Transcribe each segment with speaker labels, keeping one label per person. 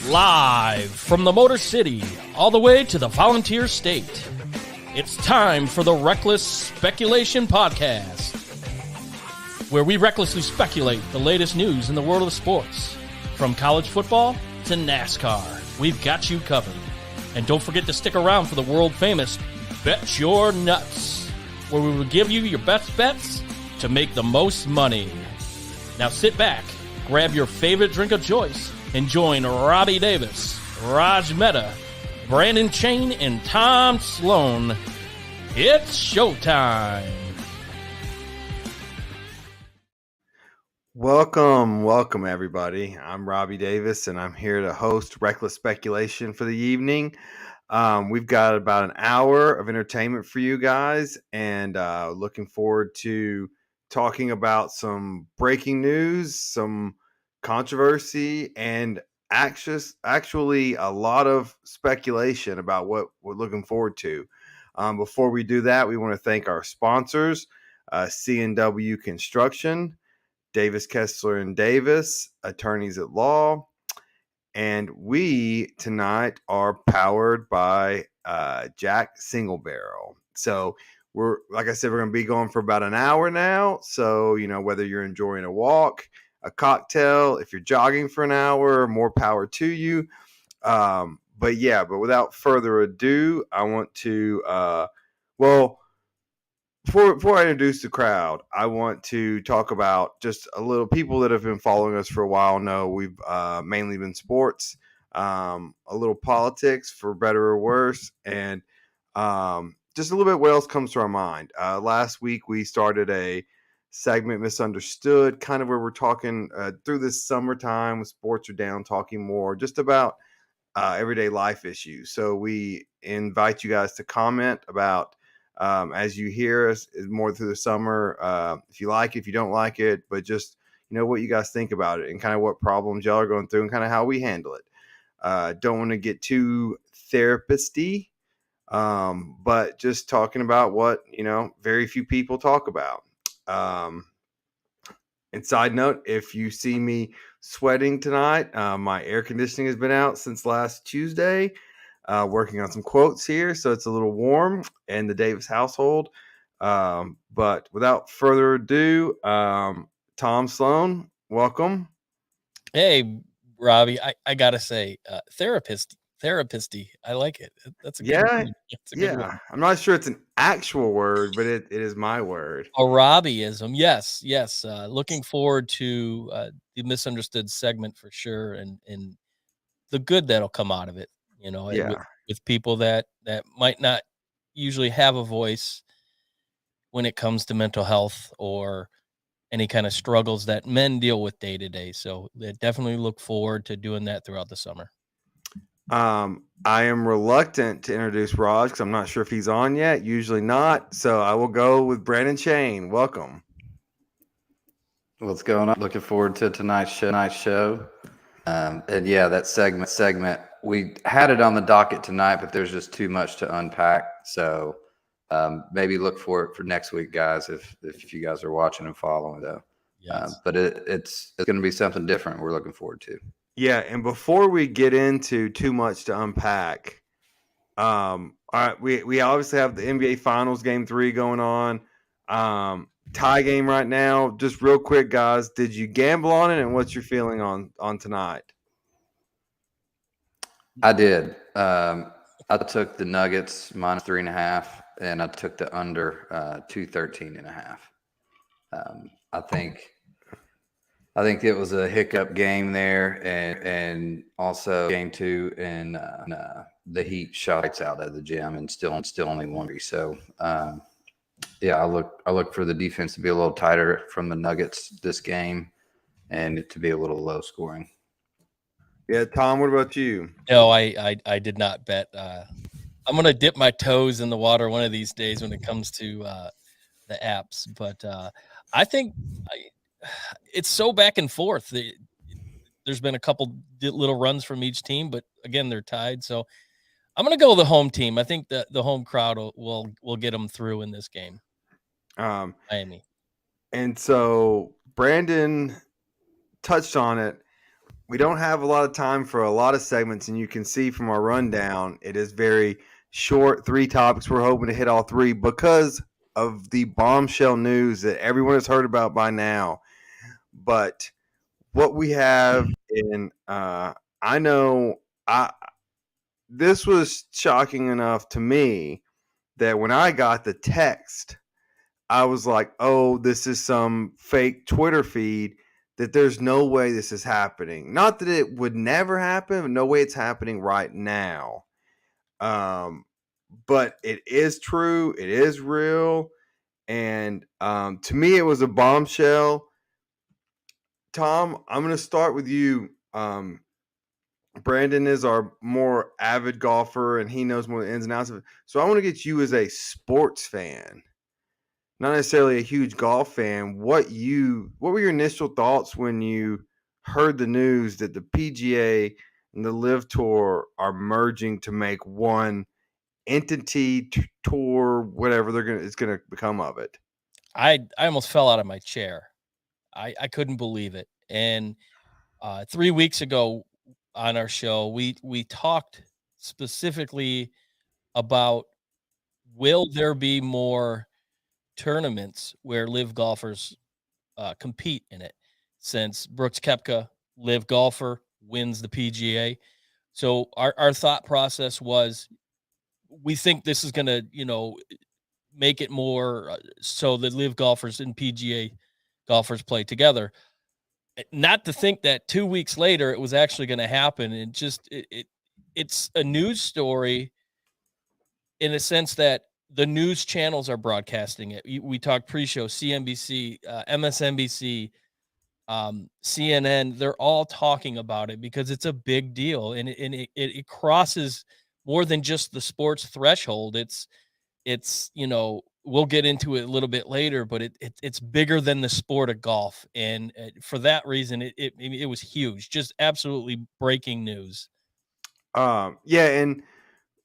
Speaker 1: Live from the Motor City, all the way to the Volunteer State. It's time for the Reckless Speculation Podcast, where we recklessly speculate the latest news in the world of sports. From college football to NASCAR, we've got you covered. And don't forget to stick around for the world-famous Bet Your Nuts, where we will give you your best bets to make the most money. Now sit back, grab your favorite drink of choice, and join Robbie Davis, Raj Mehta, Brandon Chain, and Tom Sloan. It's showtime.
Speaker 2: Welcome everybody. I'm Robbie Davis, and I'm here to host Reckless Speculation for the evening. We've got about an hour of entertainment for you guys, and looking forward to talking about some breaking news, some controversy, and actually a lot of speculation about what we're looking forward to. Before we do that, we want to thank our sponsors, C&W Construction, Davis, Kessler, and Davis, attorneys at law. And we tonight are powered by Jack Single Barrel. So we're, like I said, we're going to be going for about an hour now. So, you know, whether you're enjoying a walk, a cocktail, if you're jogging for an hour, more power to you. But without further ado, I want to, before I introduce the crowd, I want to talk about just a little. People that have been following us for a while know we've mainly been sports, a little politics for better or worse, and just a little bit what else comes to our mind. Last week we started a segment, Misunderstood, kind of where we're talking through this summertime when sports are down, talking more just about everyday life issues. So we invite you guys to comment about as you hear us more through the summer, if you like it, if you don't like it, but just, you know, what you guys think about it and kind of what problems y'all are going through and kind of how we handle it. Don't want to get too therapist-y, but just talking about what, you know, very few people talk about. And side note, if you see me sweating tonight, my air conditioning has been out since last Tuesday. Working on some quotes here, so it's a little warm in the Davis household. But without further ado, Tom Sloan, welcome.
Speaker 1: Hey, Robbie, I gotta say, therapist-y. I like it. That's a good word. Good word.
Speaker 2: I'm not sure it's an actual word, but it is my word.
Speaker 1: A Robbieism, yes. Looking forward to the Misunderstood segment for sure, and the good that'll come out of it. You know, with people that might not usually have a voice when it comes to mental health or any kind of struggles that men deal with day to day. So they definitely look forward to doing that throughout the summer.
Speaker 2: I am reluctant to introduce Raj because I'm not sure if he's on yet. Usually not. So I will go with Brandon Chain. Welcome.
Speaker 3: What's going on? Looking forward to tonight's show. And yeah, that segment, we had it on the docket tonight, but there's just too much to unpack. So maybe look for it for next week, guys, if you guys are watching and following, though. Yes. But it's going to be something different we're looking forward to.
Speaker 2: Yeah, and before we get into too much to unpack, all right, we obviously have the NBA Finals Game 3 going on. Tie game right now. Just real quick, guys, did you gamble on it, and what's your feeling on tonight?
Speaker 3: I did. I took the Nuggets -3.5, and I took the under 213.5. I think it was a hiccup game there, and also game 2, and the Heat shot out of the gym and still only won. So yeah, I look for the defense to be a little tighter from the Nuggets this game, and it to be a little low scoring.
Speaker 2: Yeah, Tom, what about you?
Speaker 1: No, I did not bet. I'm gonna dip my toes in the water one of these days when it comes to the apps, but I think it's so back and forth. There's been a couple little runs from each team, but again, they're tied. So I'm going to go with the home team. I think that the home crowd will get them through in this game. Miami.
Speaker 2: And so Brandon touched on it. we don't have a lot of time for a lot of segments, and you can see from our rundown, it is very short. 3 topics. We're hoping to hit all 3 because of the bombshell news that everyone has heard about by now. But what we have in, I know, this was shocking enough to me that when I got the text, I was like, oh, this is some fake Twitter feed, that there's no way this is happening. Not that it would never happen, but no way it's happening right now. But it is true. It is real. And to me, it was a bombshell. Tom, I'm going to start with you. Brandon is our more avid golfer, and he knows more the ins and outs of it. So I want to get you as a sports fan, not necessarily a huge golf fan. What were your initial thoughts when you heard the news that the PGA and the LIV Tour are merging to make one entity, tour, whatever it's going to become of it?
Speaker 1: I almost fell out of my chair. I couldn't believe it. And 3 weeks ago on our show, we talked specifically about, will there be more tournaments where LIV golfers compete in it, since Brooks Koepka, LIV golfer, wins the PGA. So our thought process was, we think this is going to, make it more so that LIV golfers and PGA golfers play together. Not to think that 2 weeks later it was actually going to happen. And just it's a news story in a sense that the news channels are broadcasting it. We talked pre-show, CNBC, MSNBC, CNN. They're all talking about it because it's a big deal, and it crosses more than just the sports threshold. It's we'll get into it a little bit later, but it's bigger than the sport of golf, and for that reason, it was huge, just absolutely breaking news.
Speaker 2: Yeah, and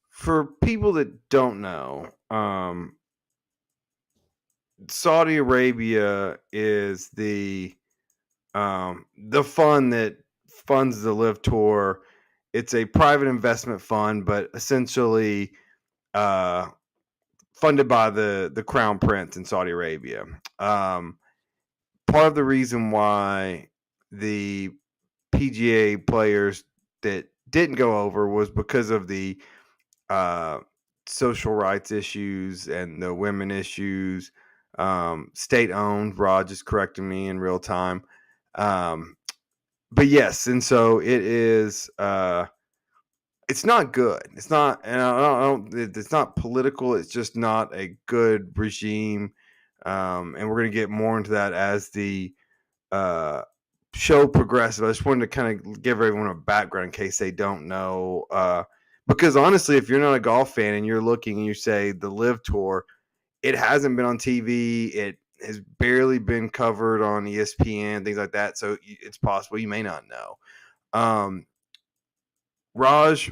Speaker 2: for people that don't know, Saudi Arabia is the fund that funds the LIV Tour. It's a private investment fund, but essentially funded by the Crown Prince in Saudi Arabia. Part of the reason why the PGA players that didn't go over was because of the social rights issues and the women issues. State owned. Rod just corrected me in real time. But yes, and so it is. It's not good. It's not, and I don't. It's not political. It's just not a good regime. And we're going to get more into that as the show progresses. I just wanted to kind of give everyone a background in case they don't know. Because honestly, if you're not a golf fan and you're looking and you say the LIV Tour, it hasn't been on TV. It has barely been covered on ESPN, things like that. So it's possible you may not know. Raj,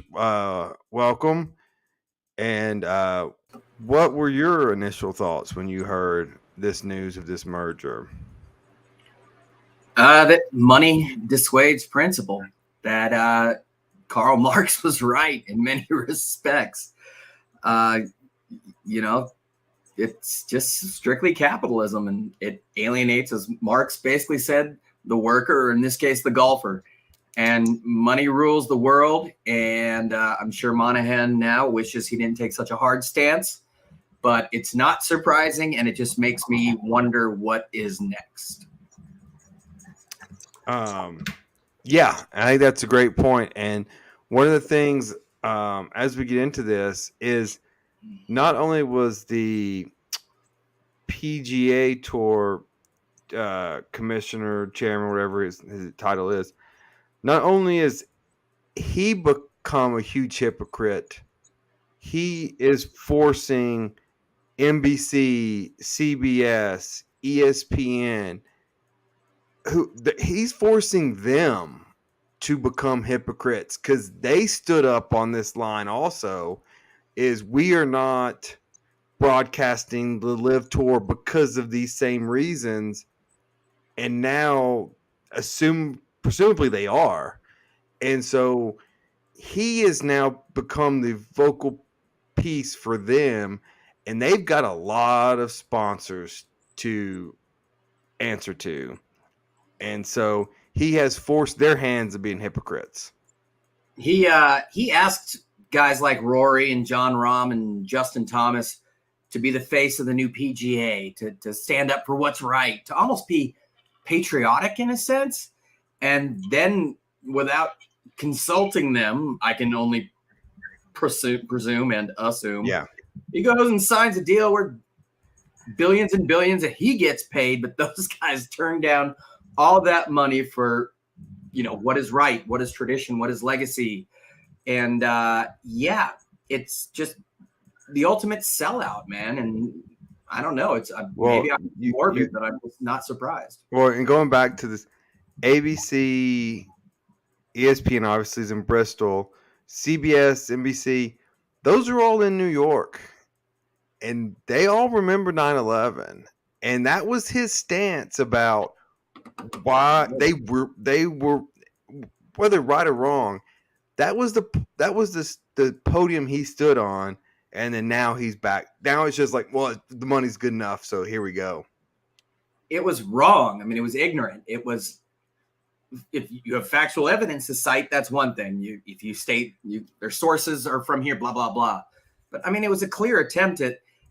Speaker 2: welcome. And what were your initial thoughts when you heard this news of this merger?
Speaker 4: That money dissuades principle. That Karl Marx was right in many respects. It's just strictly capitalism, and it alienates, as Marx basically said, the worker, or in this case, the golfer. And money rules the world. And I'm sure Monahan now wishes he didn't take such a hard stance, but it's not surprising. And it just makes me wonder what is next.
Speaker 2: Yeah, I think that's a great point. And one of the things, as we get into this, is not only was the PGA Tour commissioner, chairman, whatever his title is, not only is he become a huge hypocrite, he is forcing NBC, CBS, ESPN, he's forcing them to become hypocrites, because they stood up on this line also, is we are not broadcasting the LIV Tour because of these same reasons. And now presumably they are. And so he has now become the vocal piece for them, and they've got a lot of sponsors to answer to. And so he has forced their hands of being hypocrites.
Speaker 4: He asked guys like Rory and John Rahm and Justin Thomas to be the face of the new PGA, to stand up for what's right, to almost be patriotic in a sense. And then without consulting them, I can only presume and assume.
Speaker 2: Yeah.
Speaker 4: He goes and signs a deal where billions and billions that he gets paid, but those guys turn down all that money for, what is right, what is tradition, what is legacy. And it's just the ultimate sellout, man. And I don't know. It's maybe I'm morbid, but I'm just not surprised.
Speaker 2: Well, and going back to this, ABC, ESPN obviously is in Bristol, CBS, NBC, those are all in New York. And they all remember 9/11. And that was his stance about why they were whether right or wrong. That was the podium he stood on. And then now he's back. Now it's just like, well, the money's good enough, so here we go.
Speaker 4: It was wrong. I mean, it was ignorant. It was, if you have factual evidence to cite, that's one thing. If you state their sources are from here, blah, blah, blah. But I mean, it was a clear attempt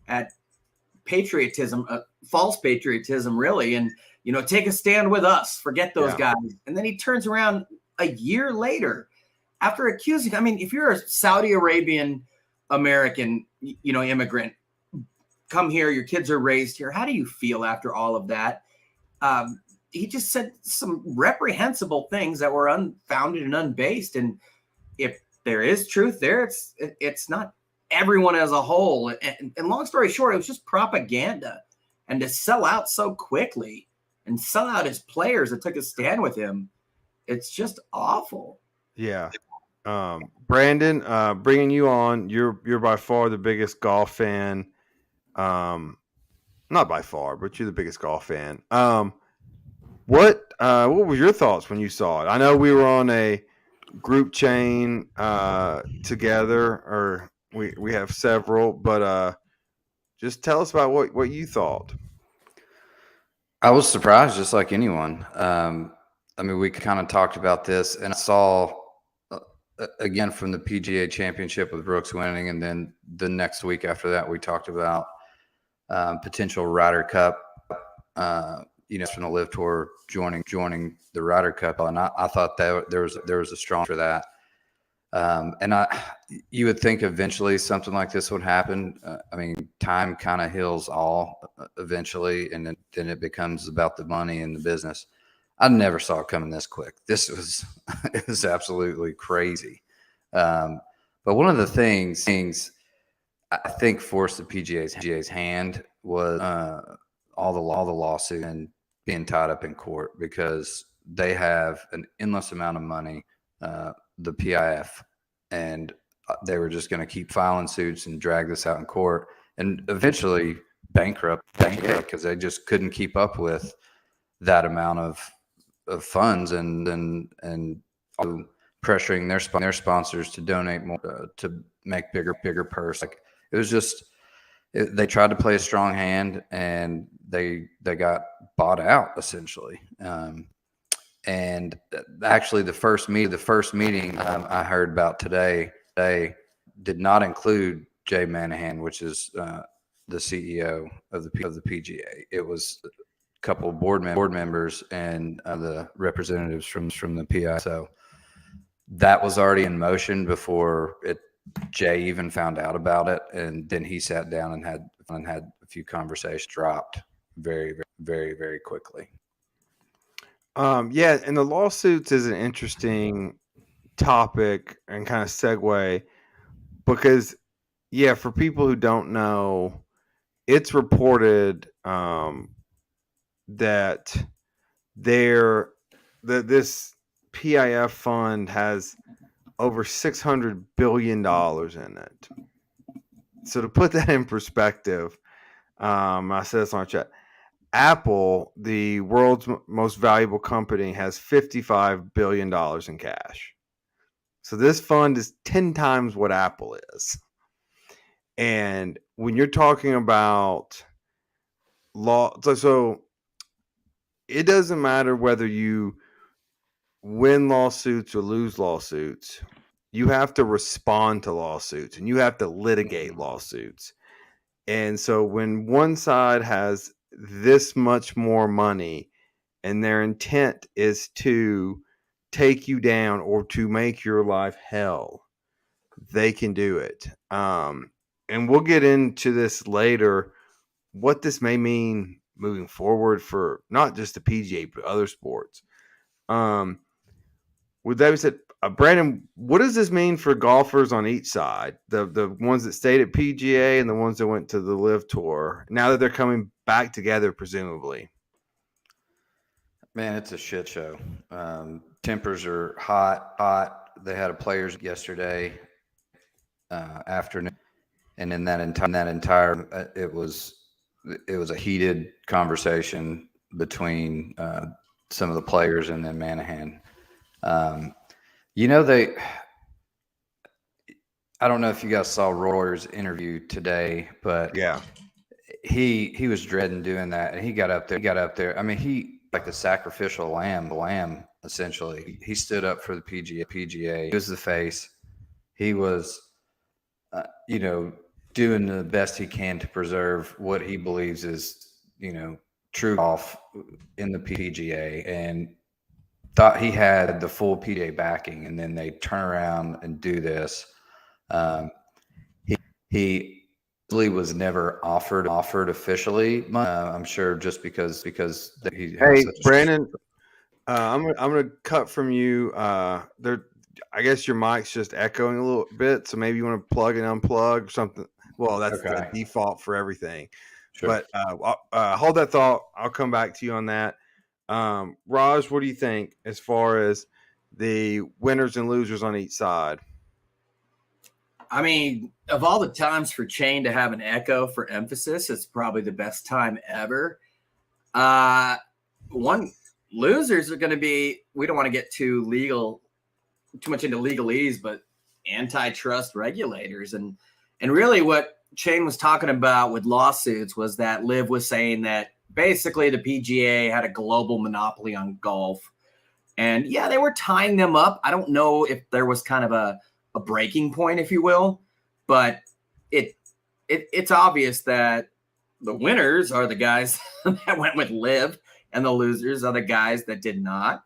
Speaker 4: at patriotism, false patriotism, really. And, take a stand with us, forget those guys. And then he turns around a year later after accusing, I mean, if you're a Saudi Arabian American, immigrant, come here, your kids are raised here, how do you feel after all of that? He just said some reprehensible things that were unfounded and unbased. And if there is truth there, it's not everyone as a whole. And long story short, it was just propaganda. And to sell out so quickly and sell out his players that took a stand with him, it's just awful.
Speaker 2: Yeah. Brandon, bringing you on, you're by far the biggest golf fan. Not by far, but you're the biggest golf fan. What were your thoughts when you saw it? I know we were on a group chain together, or we have several, but just tell us about what you thought.
Speaker 3: I was surprised, just like anyone. I mean, we kind of talked about this, and I saw again from the PGA Championship with Brooks winning, and then the next week after that, we talked about potential Ryder Cup. From the LIV Tour joining the Ryder Cup, and I thought that there was a strong for that. And you would think eventually something like this would happen. I mean, time kind of heals all eventually, and then it becomes about the money and the business. I never saw it coming this quick. It was absolutely crazy. But one of the things I think forced the PGA's hand was all the lawsuit and being tied up in court, because they have an endless amount of money, the PIF, and they were just going to keep filing suits and drag this out in court and eventually bankrupt because they just couldn't keep up with that amount of funds and pressuring their sponsors to donate more, to make bigger purse. Like, it was just, they tried to play a strong hand, and they got bought out essentially. And actually, the first meeting I heard about today, they did not include Jay Manahan, which is the CEO of the PGA. It was a couple of board members and the representatives from the PI. So that was already in motion before Jay even found out about it, and then he sat down and had a few conversations. Dropped very, very, very quickly.
Speaker 2: Yeah, and the lawsuits is an interesting topic and kind of segue, because, for people who don't know, it's reported that this PIF fund has over $600 billion in it. So to put that in perspective, I said this on our chat. Apple, the world's most valuable company, has $55 billion in cash. So this fund is 10 times what Apple is. And when you're talking about law, so it doesn't matter whether you win lawsuits or lose lawsuits. You have to respond to lawsuits and you have to litigate lawsuits. And so when one side has this much more money and their intent is to take you down or to make your life hell, they can do it. And we'll get into this later, what this may mean moving forward for not just the PGA, but other sports. With that being said, Brandon, what does this mean for golfers on each side? The ones that stayed at PGA and the ones that went to the LIV Tour, now that they're coming back together, presumably.
Speaker 3: Man, it's a shit show. Tempers are hot. They had a players yesterday afternoon, and in that entire it was a heated conversation between some of the players and then Manahan. I don't know if you guys saw Royer's interview today, but
Speaker 2: yeah,
Speaker 3: he was dreading doing that, and he got up there. I mean, he like the sacrificial lamb essentially. He stood up for the PGA. He was the face. He was, doing the best he can to preserve what he believes is, true golf in the PGA, and thought he had the full PGA backing, and then they turn around and do this. He was never offered officially. I'm sure just because he.
Speaker 2: Hey, Brandon, I'm gonna cut from you. There, I guess your mic's just echoing a little bit, so maybe you want to plug and unplug or something. Well, that's the default for everything. Sure. But hold that thought. I'll come back to you on that. Raj, what do you think as far as the winners and losers on each side?
Speaker 4: I mean, of all the times for Chain to have an echo for emphasis, it's probably the best time ever. Losers are going to be, we don't want to get too much into legalese, but antitrust regulators. And really what Chain was talking about with lawsuits was that LIV was saying that basically the PGA had a global monopoly on golf. And yeah, they were tying them up. I don't know if there was kind of a breaking point, if you will, but it's obvious that the winners are the guys that went with LIV and the losers are the guys that did not.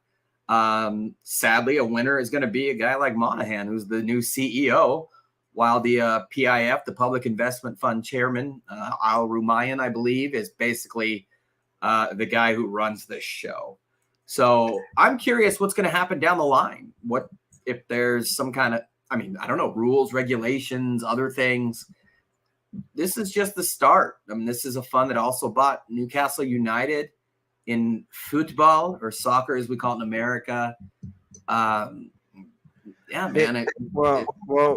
Speaker 4: Sadly, a winner is going to be a guy like Monahan, who's the new CEO, while the PIF, the Public Investment Fund chairman, Al Rumayyan, I believe, is basically the guy who runs this show. So I'm curious what's going to happen down the line. What if there's some kind of, I don't know, rules, regulations, other things. This is just the start. This is a fund that also bought Newcastle United in football, or soccer as we call it in America. Yeah, man.
Speaker 2: Well,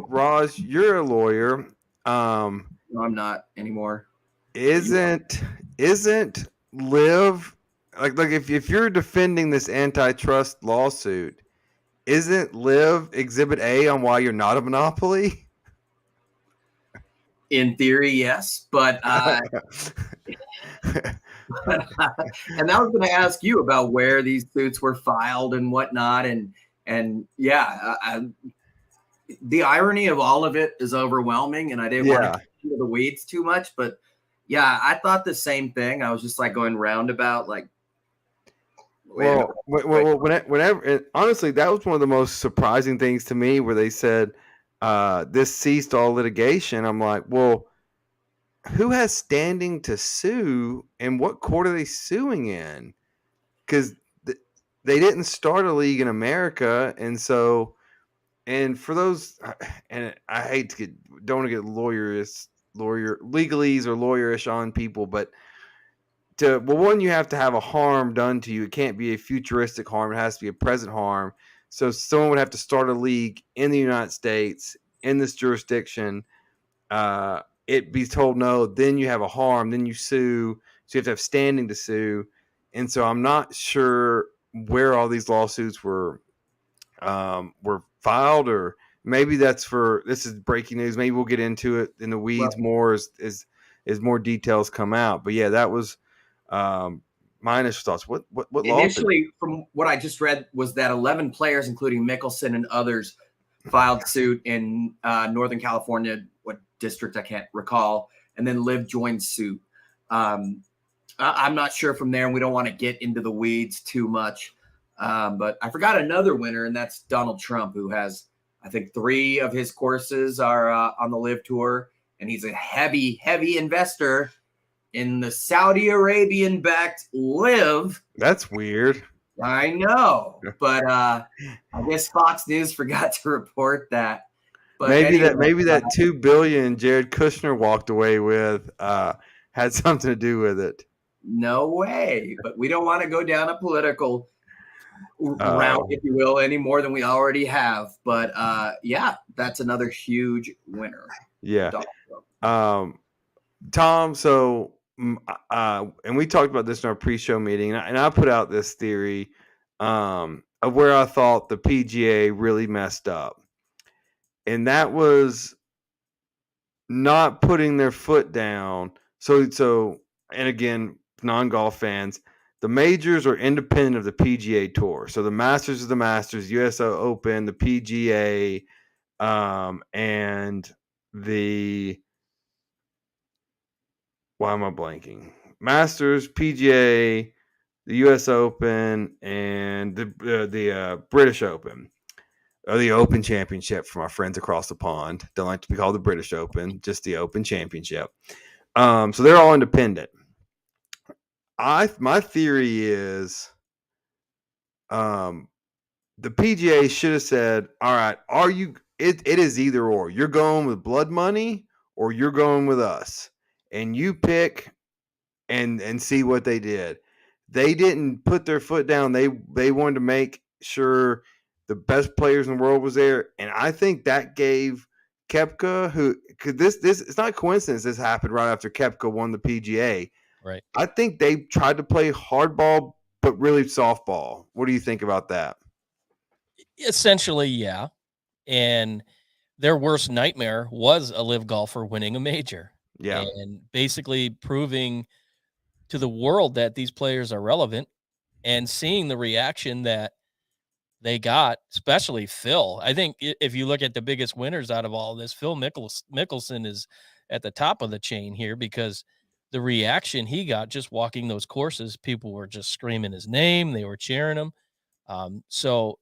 Speaker 2: Raj, you're a lawyer.
Speaker 4: No, I'm not anymore.
Speaker 2: Isn't LIV like if you're defending this antitrust lawsuit, isn't LIV Exhibit A on why you're not a monopoly?
Speaker 4: In theory, yes, but and I was going to ask you about where these suits were filed and whatnot, and yeah, the irony of all of it is overwhelming, and I didn't want to get into the weeds too much, but yeah, I thought the same thing. I was just like going roundabout, like.
Speaker 2: Whenever, honestly, that was one of the most surprising things to me, where they said this ceased all litigation. I'm like, well, who has standing to sue, and what court are they suing in? Because they didn't start a league in America, and so, and for those, and I hate to don't want to get legalese or lawyerish on people, but. One, you have to have a harm done to you. It can't be a futuristic harm. It has to be a present harm. So someone would have to start a league in the United States in this jurisdiction. It be told no, then you have a harm, then you sue. So you have to have standing to sue. And so I'm not sure where all these lawsuits were were filed, or maybe this is breaking news. Maybe we'll get into it in the weeds more as more details come out. But yeah, that was my initial thoughts. What
Speaker 4: initially, from what I just read, was that 11 players, including Mickelson and others, filed suit in Northern California, what district I can't recall, and then LIV joined suit. I'm not sure from there, and we don't want to get into the weeds too much. But I forgot another winner, and that's Donald Trump, who has, I think, 3 of his courses are on the LIV Tour, and he's a heavy investor in the Saudi Arabian-backed LIV.
Speaker 2: That's weird.
Speaker 4: I know, but I guess Fox News forgot to report that. But
Speaker 2: maybe that $2 billion Jared Kushner walked away with had something to do with it.
Speaker 4: No way. But we don't want to go down a political route, if you will, any more than we already have. But yeah, that's another huge winner.
Speaker 2: Yeah. Tom, so and we talked about this in our pre-show meeting, and I put out this theory of where I thought the PGA really messed up, and that was not putting their foot down. So, and again, non-golf fans, the majors are independent of the PGA Tour. So the Masters is the Masters, US Open, the PGA, and the why am I blanking? Masters, PGA, the U.S. Open, and the British Open, or the Open Championship for my friends across the pond. Don't like to be called the British Open, just the Open Championship. So they're all independent. My theory is, the PGA should have said, "All right, it is either or. You're going with blood money, or you're going with us." And you pick and see what they did. They didn't put their foot down. They wanted to make sure the best players in the world was there. And I think that gave Koepka, who could this it's not a coincidence this happened right after Koepka won the PGA.
Speaker 1: Right.
Speaker 2: I think they tried to play hardball, but really softball. What do you think about that?
Speaker 1: Essentially, yeah. And their worst nightmare was a LIV golfer winning a major.
Speaker 2: Yeah.
Speaker 1: And basically proving to the world that these players are relevant, and seeing the reaction that they got, especially Phil. I think if you look at the biggest winners out of all of this, Phil Mickelson is at the top of the chain here, because the reaction he got just walking those courses, people were just screaming his name. They were cheering him. So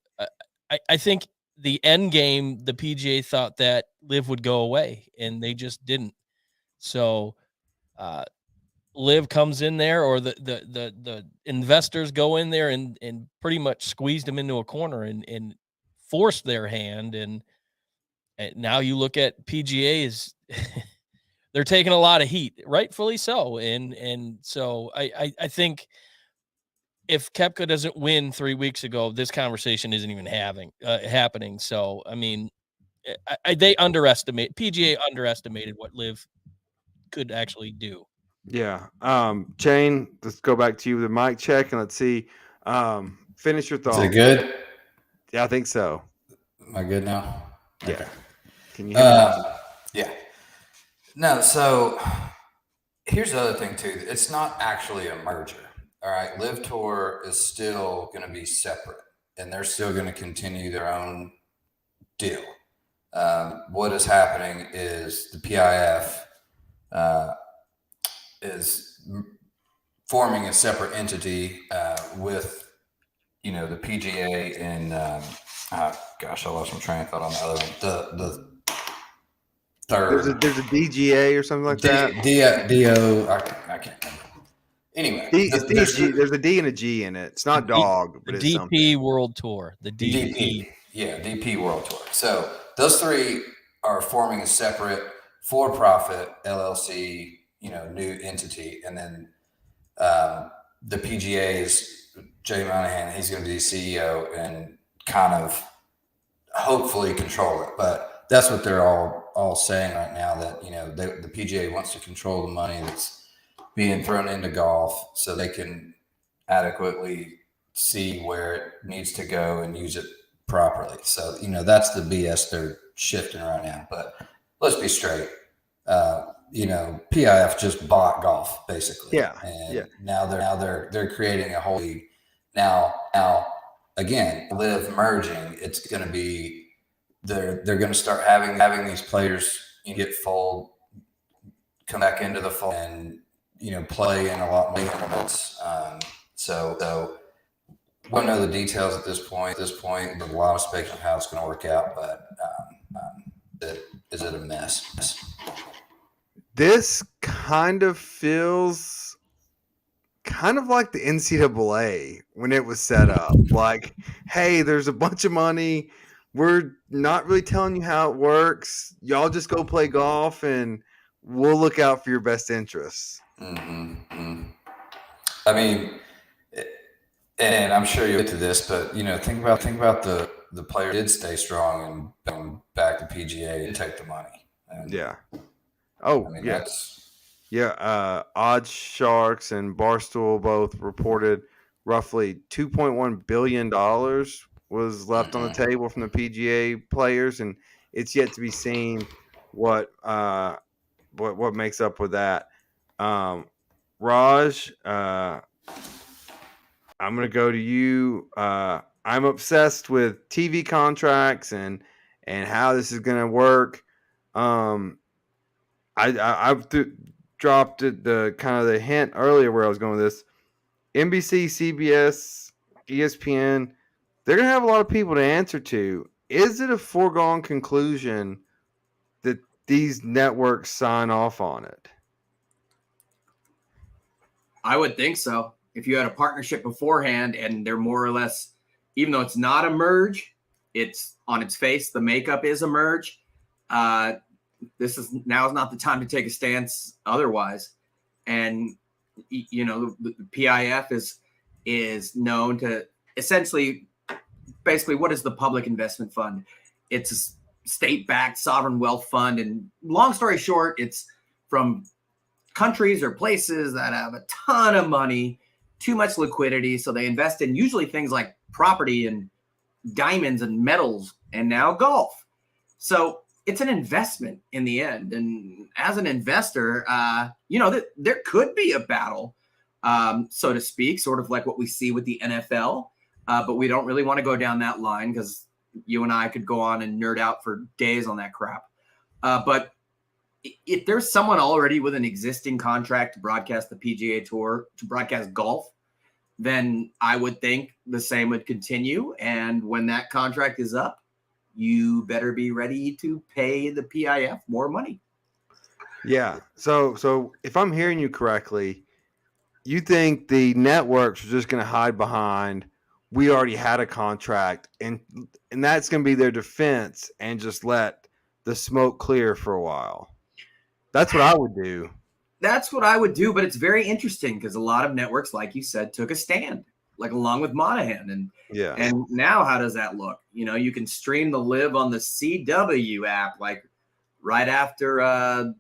Speaker 1: I think the end game, the PGA thought that LIV would go away, and they just didn't. So LIV comes in there, or the investors go in there and pretty much squeezed them into a corner and forced their hand. And now you look at PGA is they're taking a lot of heat, rightfully so. And so I think if Koepka doesn't win 3 weeks ago, this conversation isn't even happening. So, I mean, PGA underestimated what LIV could actually do.
Speaker 2: Yeah. Shane, let's go back to you with a mic check, and let's see. Finish your thoughts.
Speaker 3: Is it good?
Speaker 2: Yeah, I think so.
Speaker 3: Am I good now?
Speaker 2: Yeah.
Speaker 3: Okay.
Speaker 2: Can you hear me?
Speaker 3: Yeah. No, so here's the other thing too. It's not actually a merger. All right. LIV Tour is still going to be separate, and they're still going to continue their own deal. What is happening is the PIF is forming a separate entity with, the PGA and gosh, I lost my train of thought on the other one. The third.
Speaker 2: There's a DGA or something like that.
Speaker 3: DO. I can't remember. Anyway,
Speaker 2: there's a D and a G in it. It's not dog, but it's
Speaker 1: DP
Speaker 2: something.
Speaker 1: World Tour. The DP.
Speaker 3: Yeah, DP World Tour. So those 3 are forming a separate for-profit LLC, new entity. And then the PGA is Jay Monahan. He's going to be the CEO and kind of hopefully control it. But that's what they're all saying right now, that, the PGA wants to control the money that's being thrown into golf, so they can adequately see where it needs to go and use it properly. So, that's the BS they're shifting right now. But let's be straight. PIF just bought golf basically.
Speaker 2: Yeah.
Speaker 3: And now they're creating a whole league. Now again, LIV merging, it's going to be, they're going to start having these players get full, come back into the fold, and play in a lot more tournaments. So we don't know the details at this point. There's a lot of speculation on how it's going to work out, but is it a mess?
Speaker 2: This kind of feels kind of like the NCAA when it was set up. Like, hey, there's a bunch of money. We're not really telling you how it works. Y'all just go play golf, and we'll look out for your best interests.
Speaker 3: Mm-hmm. I mean, and I'm sure you'll get to this, but think about the player did stay strong and back to PGA and take the money. And,
Speaker 2: yeah. Oh,
Speaker 3: I mean,
Speaker 2: yeah.
Speaker 3: that's
Speaker 2: Odds Sharks and Barstool both reported roughly $2.1 billion was left on the table from the PGA players, and it's yet to be seen what makes up with that. Raj, I'm going to go to you. I'm obsessed with TV contracts and how this is going to work. I've dropped the kind of the hint earlier where I was going with this. NBC, CBS, ESPN, they're going to have a lot of people to answer to. Is it a foregone conclusion that these networks sign off on it?
Speaker 4: I would think so. If you had a partnership beforehand and they're more or less, even though it's not a merge, it's on its face, the makeup is a merge. Now is not the time to take a stance otherwise. And, the PIF is known to essentially, basically, what is the Public Investment Fund? It's a state-backed sovereign wealth fund. And long story short, it's from countries or places that have a ton of money, too much liquidity. So they invest in usually things like property and diamonds and metals and now golf. So it's an investment in the end. And as an investor, there could be a battle, so to speak, sort of like what we see with the NFL. But we don't really want to go down that line because you and I could go on and nerd out for days on that crap. But if there's someone already with an existing contract to broadcast the PGA Tour, to broadcast golf, then I would think the same would continue. And when that contract is up, you better be ready to pay the PIF more money.
Speaker 2: Yeah. So if I'm hearing you correctly, you think the networks are just going to hide behind, we already had a contract, and that's going to be their defense, and just let the smoke clear for a while. That's what I would do.
Speaker 4: That's what I would do, but it's very interesting because a lot of networks, like you said, took a stand, like along with Monahan. And now how does that look? You can stream the LIV on the CW app, like right after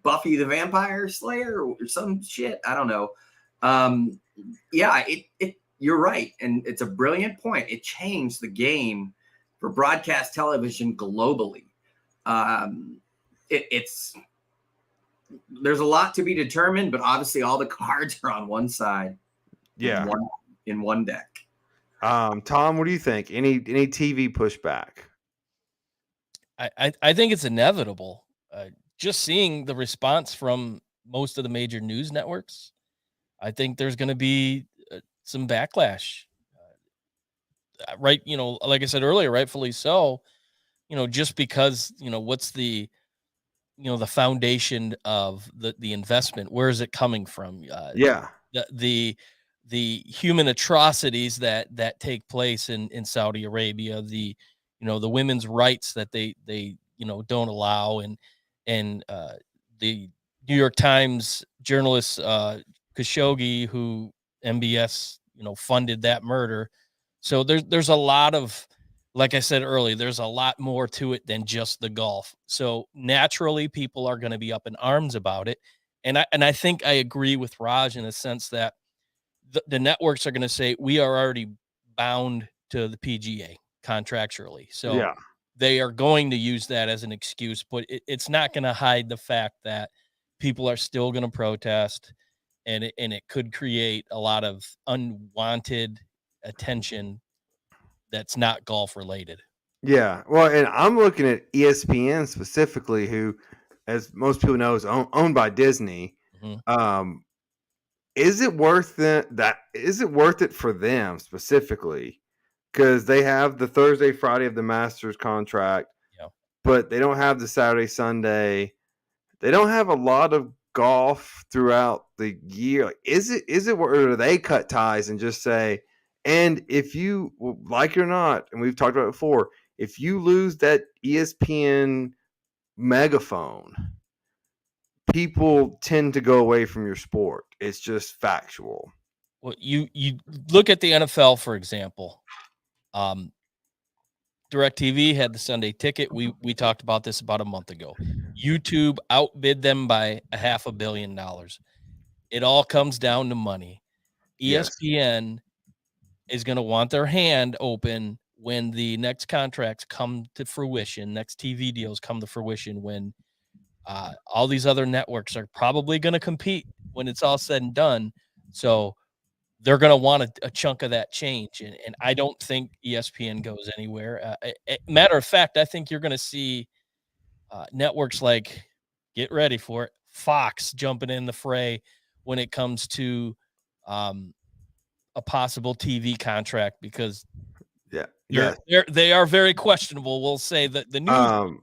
Speaker 4: Buffy the Vampire Slayer or some shit. I don't know. You're right. And it's a brilliant point. It changed the game for broadcast television globally. There's a lot to be determined, but obviously all the cards are on one side.
Speaker 2: Yeah.
Speaker 4: In one deck.
Speaker 2: Tom, what do you think? Any TV pushback?
Speaker 1: I think it's inevitable. Just seeing the response from most of the major news networks, I think there's going to be some backlash. Right. Like I said earlier, rightfully so, just because, what's the foundation of the investment, where is it coming from? The human atrocities that take place in Saudi Arabia, the women's rights that they don't allow, and the New York Times journalist Khashoggi, who MBS funded that murder. So there's a lot of, like I said earlier, there's a lot more to it than just the golf. So naturally, people are going to be up in arms about it. And I think I agree with Raj in a sense that the networks are going to say, we are already bound to the PGA contractually. So
Speaker 2: Yeah.
Speaker 1: they are going to use that as an excuse, but it's not going to hide the fact that people are still going to protest, and it could create a lot of unwanted attention that's not golf related.
Speaker 2: Yeah. Well, and I'm looking at ESPN specifically, who, as most people know, is owned by Disney.
Speaker 1: Mhm.
Speaker 2: Is it worth it? Is it worth it for them specifically? Because they have the Thursday, Friday of the Masters contract,
Speaker 1: Yeah.
Speaker 2: but they don't have the Saturday, Sunday. They don't have a lot of golf throughout the year. Like, is it or do they cut ties and just say, and if you like it or not, and we've talked about it before, if you lose that ESPN megaphone, people tend to go away from your sport. It's just factual.
Speaker 1: Well, you look at the NFL, for example. DirecTV had the Sunday ticket. We talked about this about a month ago. YouTube outbid them by $500 million. It all comes down to money.
Speaker 2: Yes.
Speaker 1: ESPN is going to want their hand open when the next contracts come to fruition, next TV deals come to fruition, when all these other networks are probably going to compete when it's all said and done. So they're going to want a chunk of that change. And I don't think ESPN goes anywhere. Matter of fact, I think you're going to see networks like, get ready for it, Fox jumping in the fray when it comes to a possible TV contract, because they are very questionable. We'll say that the news,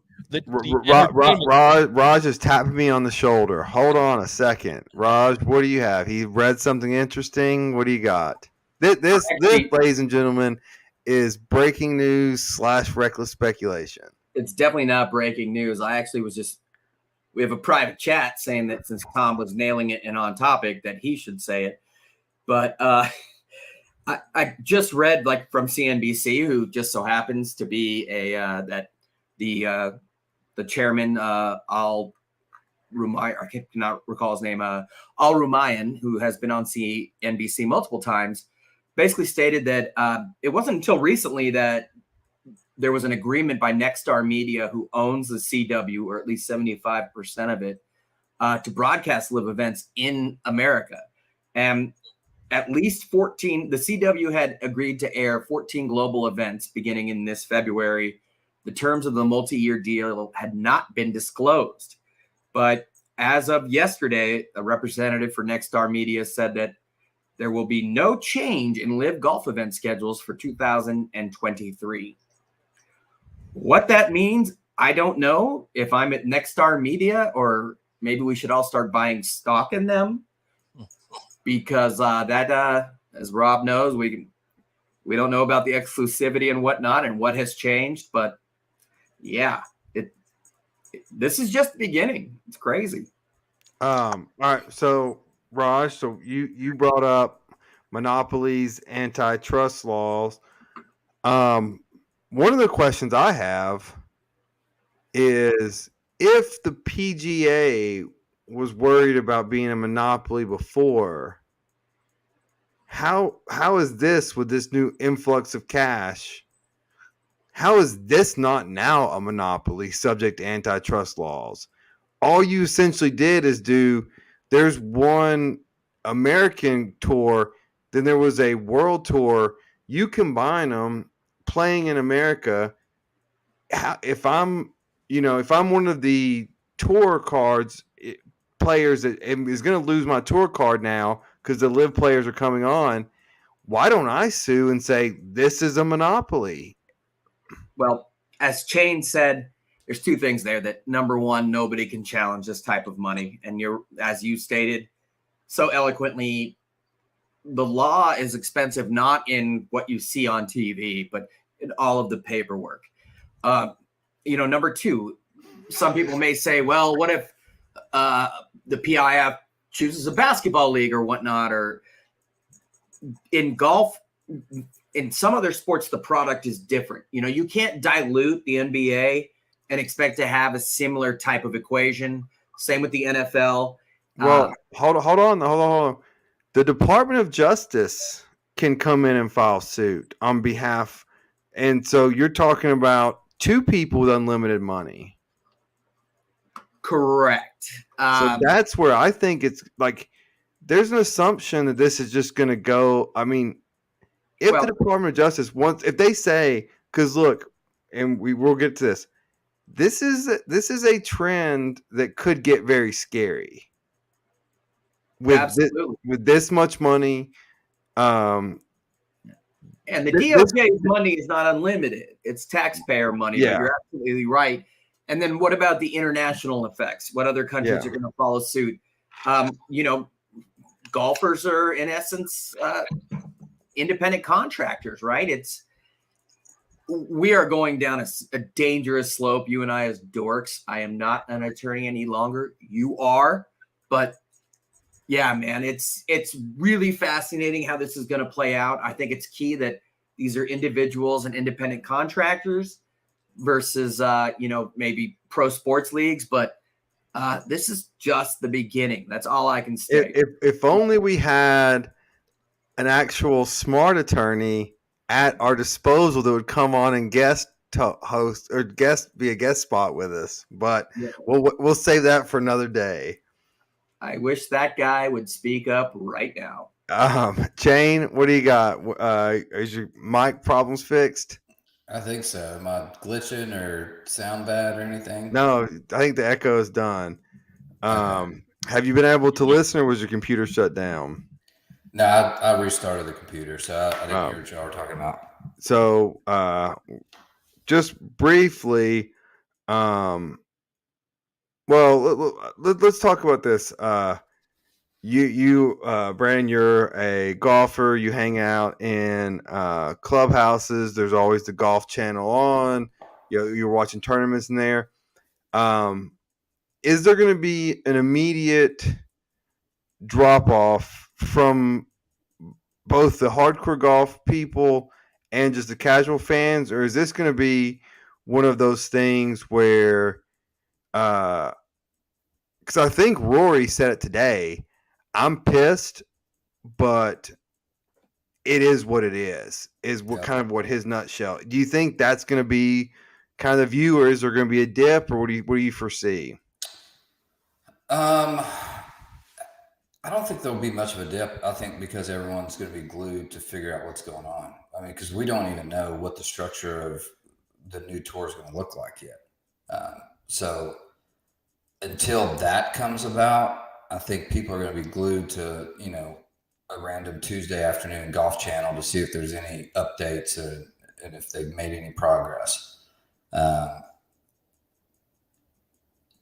Speaker 2: Raj is tapping me on the shoulder. Hold on a second. Raj, what do you have? He read something interesting. What do you got? This, ladies and gentlemen, is breaking news / reckless speculation.
Speaker 4: It's definitely not breaking news. I actually we have a private chat saying that since Tom was nailing it and on topic, that he should say it. But I just read, like, from CNBC, who just so happens to be the chairman, Al Rumayyan, I cannot recall his name, Al Rumayyan, who has been on CNBC multiple times, basically stated that it wasn't until recently that there was an agreement by Nexstar Media, who owns the CW, or at least 75% of it, to broadcast live events in America. And at least 14, the CW had agreed to air 14 global events beginning in this February. The terms of the multi-year deal had not been disclosed. But as of yesterday, a representative for Nexstar Media said that there will be no change in live golf event schedules for 2023. What that means, I don't know. If I'm at Nexstar Media, or maybe we should all start buying stock in them, because as Rob knows, we don't know about the exclusivity and whatnot and what has changed. But yeah, this is just the beginning. It's crazy.
Speaker 2: All right. So Raj, so you brought up monopolies, antitrust laws. One of the questions I have is, if the PGA was worried about being a monopoly before, how is this, with this new influx of cash, how is this not now a monopoly subject to antitrust laws? All you essentially did is there's one American tour, then there was a world tour. You combine them playing in America. If I'm one of the tour cards players that is going to lose my tour card now because the live players are coming on, why don't I sue and say this is a monopoly?
Speaker 4: Well, as Chain said, there's two things there. That, number one, nobody can challenge this type of money. And as you stated so eloquently, the law is expensive, not in what you see on TV, but in all of the paperwork. Number two, some people may say, well, what if the PIF chooses a basketball league or whatnot? Or in golf, in some other sports, the product is different. You can't dilute the NBA and expect to have a similar type of equation. Same with the NFL.
Speaker 2: Well, hold on. The Department of Justice can come in and file suit on behalf And so you're talking about two people with unlimited money.
Speaker 4: Correct.
Speaker 2: So that's where I think it's like there's an assumption that this is just going to go. I mean, if the Department of Justice wants, if they say, because look, and we will get to this. This is a trend that could get very scary. With this much money,
Speaker 4: and the DOJ's money is not unlimited. It's taxpayer money.
Speaker 2: Yeah.
Speaker 4: You're absolutely right. And then what about the international effects? What other countries are going to follow suit? Golfers are in essence independent contractors, right? We are going down a dangerous slope. You and I as dorks. I am not an attorney any longer. You are, but yeah, man, it's really fascinating how this is going to play out. I think it's key that these are individuals and independent contractors versus, maybe pro sports leagues. But this is just the beginning. That's all I can say.
Speaker 2: If only we had an actual smart attorney at our disposal that would come on and guest host or be a guest spot with us. But we'll save that for another day.
Speaker 4: I wish that guy would speak up right now.
Speaker 2: Shane, what do you got? Is your mic problems fixed?
Speaker 3: I think so. Am I glitching or sound bad or anything?
Speaker 2: No, I think the echo is done. Have you been able to listen, or was your computer shut down?
Speaker 3: No, I restarted the computer, so I didn't hear what y'all were talking about.
Speaker 2: So, just briefly, well, let's talk about this. You, Brandon, you're a golfer. You hang out in clubhouses. There's always the Golf Channel on. You're watching tournaments in there. Is there going to be an immediate drop off from both the hardcore golf people and just the casual fans, or is this going to be one of those things where, because I think Rory said it today, I'm pissed, but it is what it is kind of what his nutshell. Do you think that's going to be kind of the view, or is there going to be a dip, or what do you foresee?
Speaker 3: I don't think there'll be much of a dip. I think because everyone's going to be glued to figure out what's going on. I mean, because we don't even know what the structure of the new tour is going to look like yet. So until that comes about, I think people are going to be glued to, a random Tuesday afternoon Golf Channel to see if there's any updates and if they've made any progress.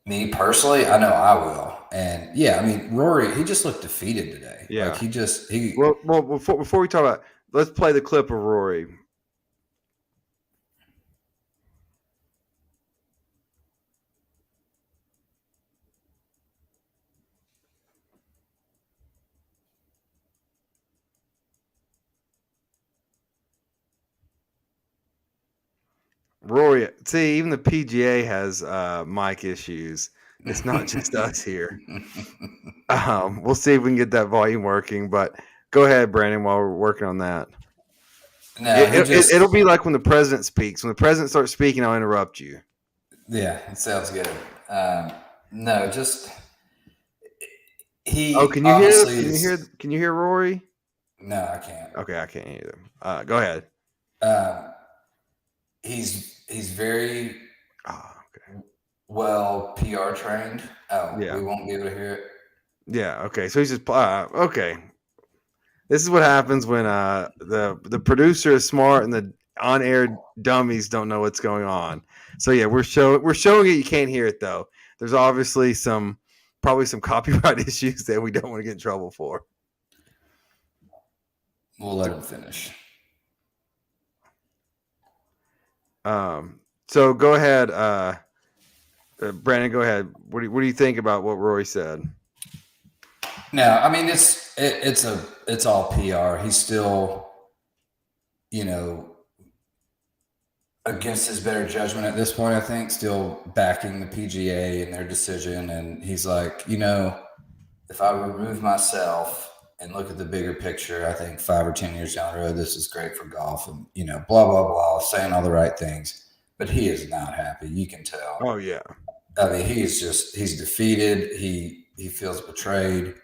Speaker 3: Me personally, I know I will. And yeah, I mean, Rory, he just looked defeated today.
Speaker 2: Yeah.
Speaker 3: Like
Speaker 2: Well, before we talk about, let's play the clip of Rory. Rory, see, even the PGA has mic issues. It's not just us here. We'll see if we can get that volume working. But go ahead, Brandon, while we're working on that.
Speaker 3: No,
Speaker 2: it'll be like when the president speaks. When the president starts speaking, I'll interrupt you.
Speaker 3: Yeah, it sounds good. No, just he.
Speaker 2: Oh, can you hear? Can you hear Rory?
Speaker 3: No, I can't.
Speaker 2: Okay, I can't hear them. Go ahead.
Speaker 3: He's very well PR trained. Yeah. We won't be able to hear it.
Speaker 2: Yeah. Okay. So he's just okay. This is what happens when the producer is smart and the on-air dummies don't know what's going on. So yeah, we're showing it. You can't hear it though. There's obviously probably some copyright issues that we don't want to get in trouble for.
Speaker 3: We'll let him finish.
Speaker 2: So go ahead, Brandon. Go ahead. What do you think about what Rory said?
Speaker 3: No, I mean it's all PR. He's still, against his better judgment at this point. I think still backing the PGA and their decision. And he's like, if I remove myself,
Speaker 5: and look at the bigger picture. I think 5 or 10 years down the road, this is great for golf, and blah blah blah, saying all the right things. But he is not happy. You can tell.
Speaker 2: Oh yeah.
Speaker 5: I mean, he's defeated. He feels betrayed.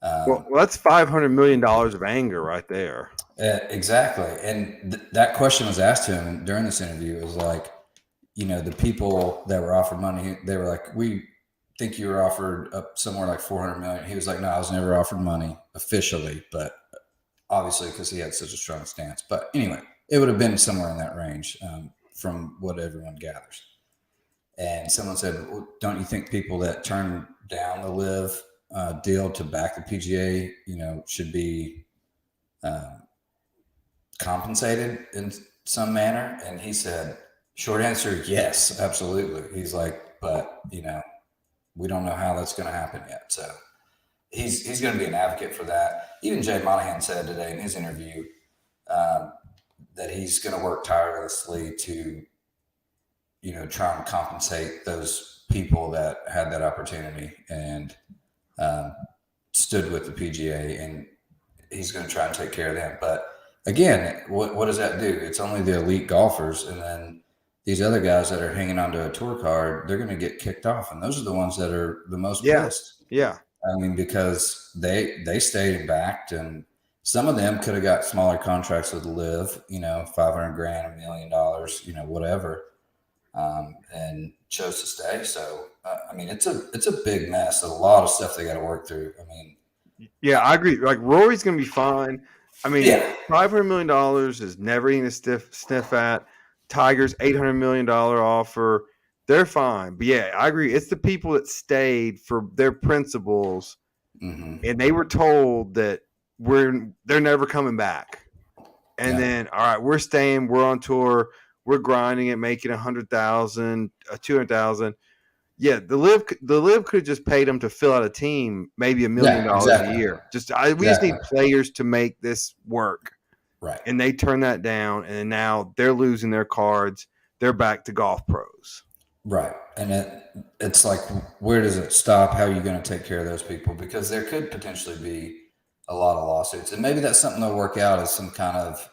Speaker 2: Well, that's $500 million of anger right there.
Speaker 5: Exactly. And that question was asked to him during this interview. It was like, the people that were offered money, they were like, we think you were offered up somewhere like 400 million. He was like, no, I was never offered money officially, but obviously because he had such a strong stance. But anyway, it would have been somewhere in that range from what everyone gathers. And someone said, well, don't you think people that turn down the LIV deal to back the PGA, should be compensated in some manner? And he said, short answer, yes, absolutely. He's like, but we don't know how that's going to happen yet. So he's going to be an advocate for that. Even Jay Monahan said today in his interview that he's going to work tirelessly to try and compensate those people that had that opportunity and stood with the PGA, and he's going to try and take care of them. But again, what does that do? It's only the elite golfers, and then these other guys that are hanging onto a tour card, they're going to get kicked off, and those are the ones that are the most pissed.
Speaker 2: Yeah.
Speaker 5: I mean, because they stayed and backed, and some of them could have got smaller contracts with LIV, $500,000, $1 million, whatever. And chose to stay. So, I mean, it's a big mess. A lot of stuff they got to work through. I mean,
Speaker 2: yeah, I agree. Like Rory's going to be fine. I mean, $500 million is never even a sniff at. Tiger's $800 million offer. They're fine. But yeah, I agree. It's the people that stayed for their principles, and they were told that they're never coming back. And then, all right, we're staying. We're on tour. We're grinding it, making 100,000, 200,000. Yeah, the LIV could have just paid them to fill out a team, maybe $1 million a year. We just need players to make this work,
Speaker 5: right?
Speaker 2: And they turn that down, and now they're losing their cards. They're back to golf pros,
Speaker 5: right? And it's like, where does it stop? How are you going to take care of those people? Because there could potentially be a lot of lawsuits, and maybe that's something they'll work out as some kind of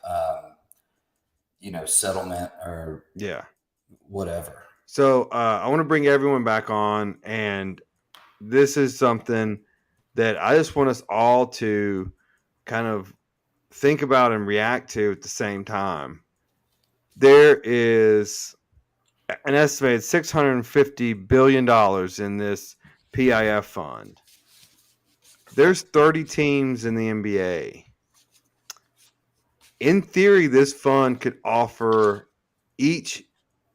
Speaker 5: settlement or whatever.
Speaker 2: So I want to bring everyone back on, and this is something that I just want us all to kind of think about and react to at the same time. There is an estimated $650 billion in this PIF fund. There's 30 teams in the NBA. In theory, this fund could offer each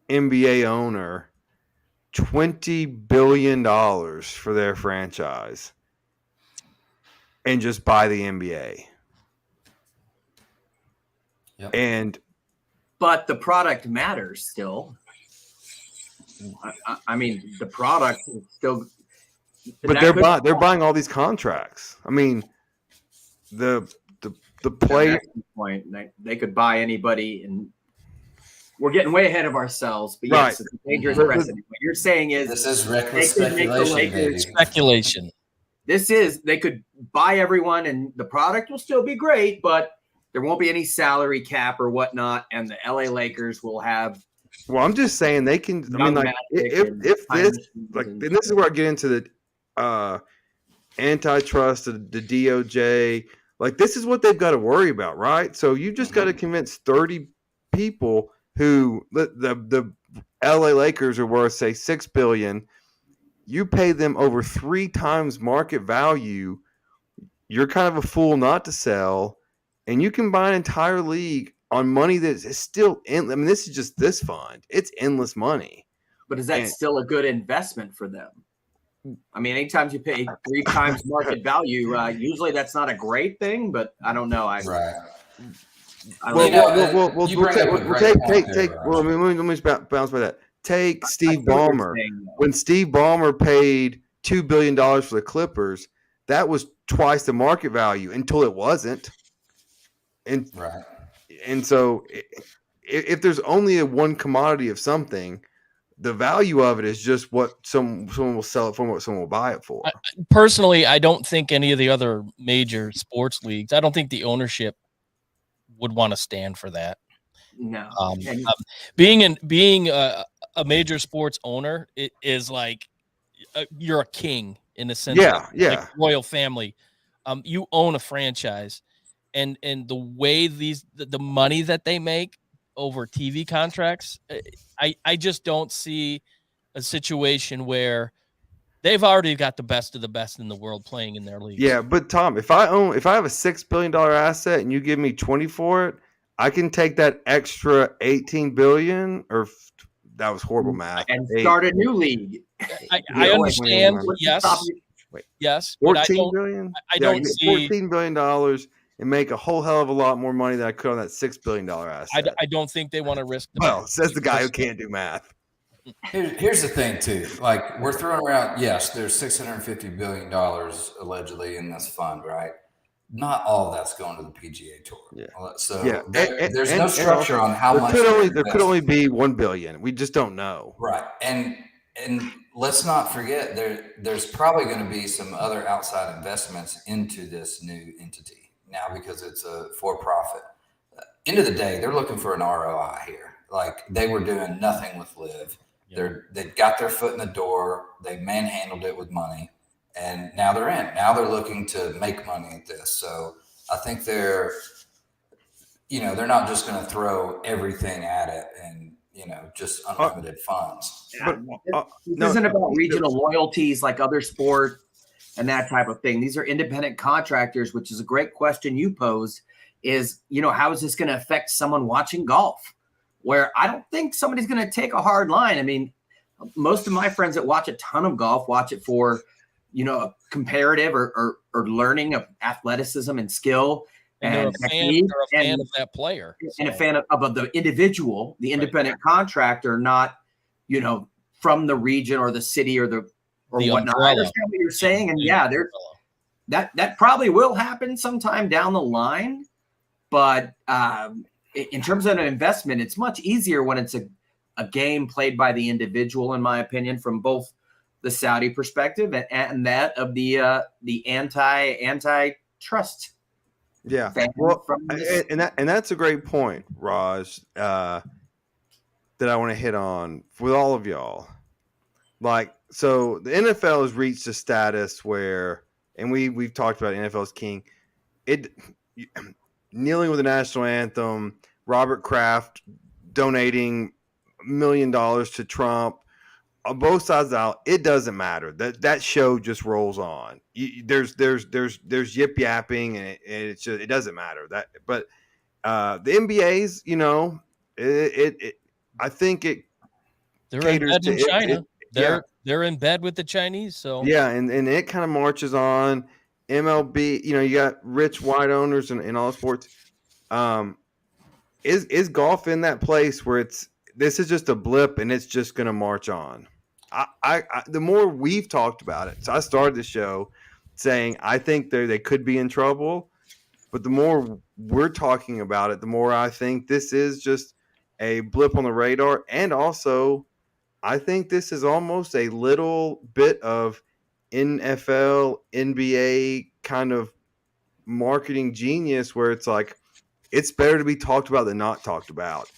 Speaker 2: NBA owner $20 billion for their franchise and just buy the NBA.
Speaker 5: Yep.
Speaker 4: But the product matters still. I mean, the product is still.
Speaker 2: But they're buying all these contracts. I mean, the player
Speaker 4: point they could buy anybody, and we're getting way ahead of ourselves. But yes, it's a dangerous precedent. What you're saying is
Speaker 5: this is reckless speculation.
Speaker 1: Speculation.
Speaker 4: They could buy everyone, and the product will still be great, but there won't be any salary cap or whatnot, and the LA Lakers will have.
Speaker 2: Well, I'm just saying they can. I mean, like if this, like, and this is where I get into the antitrust, the DOJ. Like, this is what they've got to worry about, right? So you just got to convince 30 people who the LA Lakers are worth, say, $6 billion. You pay them over 3 times market value. You're kind of a fool not to sell, and you can buy an entire league on money that is still in. I mean, this is just this fund. It's endless money.
Speaker 4: But is that still a good investment for them? I mean, anytime you pay 3 times market value, usually that's not a great thing, but I don't know.
Speaker 2: Let me bounce by that. Take Steve Ballmer. When Steve Ballmer paid $2 billion for the Clippers, that was twice the market value until it wasn't. And so if there's only one commodity of something, the value of it is just what someone will sell it for, what someone will buy it for.
Speaker 1: Personally, I don't think any of the other major sports leagues, I don't think the ownership would want to stand for that.
Speaker 4: No.
Speaker 1: Being a major sports owner, it is like you're a king in the sense of like royal family. You own a franchise, and the way the money that they make over TV contracts, I just don't see a situation where they've already got the best of the best in the world playing in their leagues.
Speaker 2: Yeah, but Tom, if I have a $6 billion asset and you give me 20 for it, I can take that extra 18 billion, or that was horrible math,
Speaker 4: and start a new league.
Speaker 1: I understand. Yes.
Speaker 2: 14 billion.
Speaker 1: I don't see
Speaker 2: $14 billion and make a whole hell of a lot more money than I could on that $6 billion asset.
Speaker 1: I don't think they want to risk.
Speaker 2: Says the guy who can't do math.
Speaker 5: Here's the thing, too. Like, we're throwing around, yes, there's $650 billion allegedly in this fund, right? Not all of that's going to the PGA Tour. Yeah. So there's no structure on how much.
Speaker 2: There could only be 1 billion. We just don't know.
Speaker 5: Right. And let's not forget there's probably going to be some other outside investments into this new entity now because it's a for-profit. End of the day, they're looking for an ROI here. Like, they were doing nothing with LIV. They got their foot in the door. They manhandled it with money, and now they're in. Now they're looking to make money at this. So I think they're not just going to throw everything at it and just unlimited funds.
Speaker 4: This isn't about regional loyalties like other sports and that type of thing. These are independent contractors, which is a great question you posed. Is how is this going to affect someone watching golf? Where I don't think somebody's going to take a hard line. I mean, most of my friends that watch a ton of golf watch it for, a comparative or learning of athleticism and skill.
Speaker 1: And they're a fan of that player.
Speaker 4: And a fan of the individual, the independent contractor, not, from the region or the city or whatnot. Umbrella. I understand what you're saying. And there's that probably will happen sometime down the line. But in terms of an investment, it's much easier when it's a game played by the individual, in my opinion, from both the Saudi perspective and that of the antitrust.
Speaker 2: Yeah, well, and that's a great point, Raj, that I want to hit on with all of y'all. Like, so the NFL has reached a status where, and we've talked about NFL's king, kneeling with the national anthem, Robert Kraft donating $1 million to Trump, on both sides out, it doesn't matter. That show just rolls on. There's yip yapping, and it's just, it doesn't matter. But the NBA's, I think it.
Speaker 1: They're in bed in China. They're in bed with the Chinese. So
Speaker 2: and it kind of marches on. MLB, you got rich white owners in all sports. Is golf in that place where this is just a blip and it's just going to march on? I the more we've talked about it, so I started the show saying I think they could be in trouble, but the more we're talking about it, the more I think this is just a blip on the radar. And also, I think this is almost a little bit of NFL, NBA kind of marketing genius where it's like, it's better to be talked about than not talked about.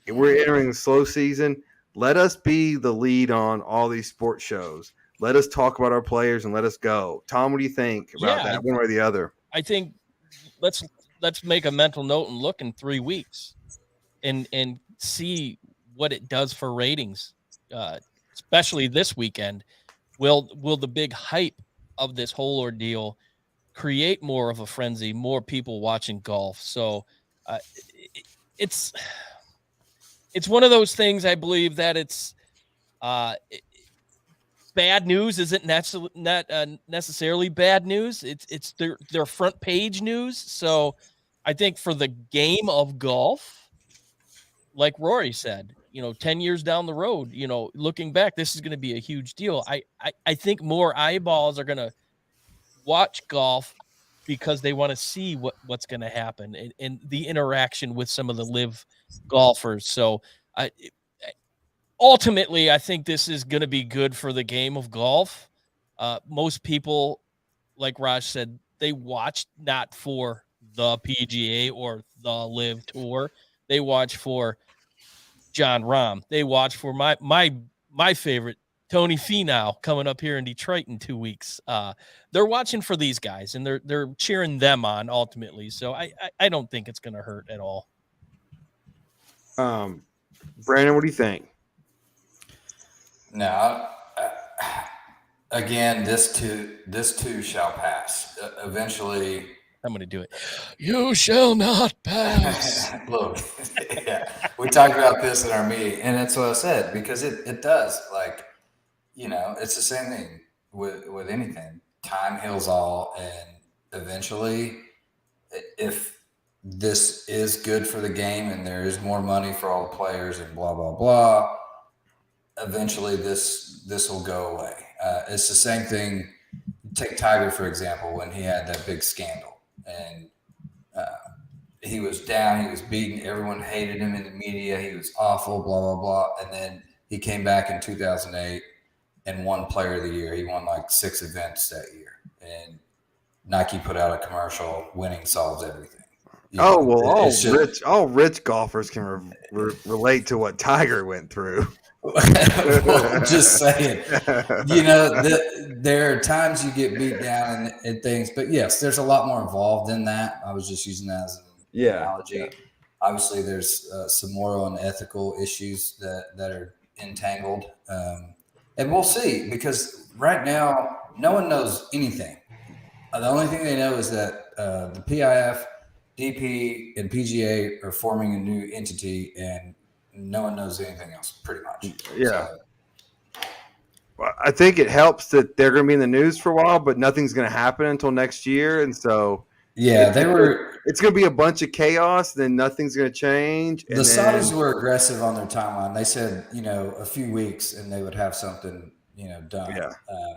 Speaker 2: And we're entering the slow season. Let us be the lead on all these sports shows. Let us talk about our players and let us go. Tom, what do you think about that, one way or the other?
Speaker 1: I think let's make a mental note and look in 3 weeks and see what it does for ratings, especially this weekend. Will the big hype of this whole ordeal create more of a frenzy, more people watching golf? So it's one of those things. I believe that it's bad news isn't necessarily bad news. It's their front page news. So I think for the game of golf, like Rory said, 10 years down the road, looking back, this is going to be a huge deal. I think more eyeballs are going to watch golf because they want to see what's going to happen and the interaction with some of the LIV golfers. So ultimately, I think this is going to be good for the game of golf. Most people, like Raj said, they watch not for the PGA or the LIV Tour. They watch for John Rahm. They watch for my favorite, Tony Finau, coming up here in Detroit in 2 weeks. They're watching for these guys, and they're cheering them on ultimately. So I don't think it's going to hurt at all.
Speaker 2: Brandon, what do you think?
Speaker 5: No, again, this too shall pass. Eventually,
Speaker 1: I'm going to do it. You shall not pass.
Speaker 5: Look, yeah, we talked about this in our meeting, and that's what I said, because it does. Like, it's the same thing with anything. Time heals all, and eventually, if this is good for the game and there is more money for all the players and blah blah blah, eventually this will go away. It's the same thing. Take Tiger, for example, when he had that big scandal, and he was down, he was beaten, everyone hated him in the media, he was awful, blah blah blah, and then he came back in 2008 and won Player of the Year. He won like 6 events that year, and Nike put out a commercial, "Winning solves everything."
Speaker 2: All rich golfers can relate to what Tiger went through.
Speaker 5: Well, just saying, there are times you get beat down and things, but yes, there's a lot more involved in that. I was just using that as an analogy. Yeah. Obviously, there's some moral and ethical issues that are entangled, and we'll see, because right now no one knows anything. The only thing they know is that the PIF, DP, and PGA are forming a new entity, and no one knows anything else, pretty much.
Speaker 2: Yeah. So, well, I think it helps that they're going to be in the news for a while, but nothing's going to happen until next year. And so, it's going to be a bunch of chaos. Then nothing's going to change.
Speaker 5: The Saudis were aggressive on their timeline. They said, a few weeks and they would have something, done.
Speaker 2: Yeah.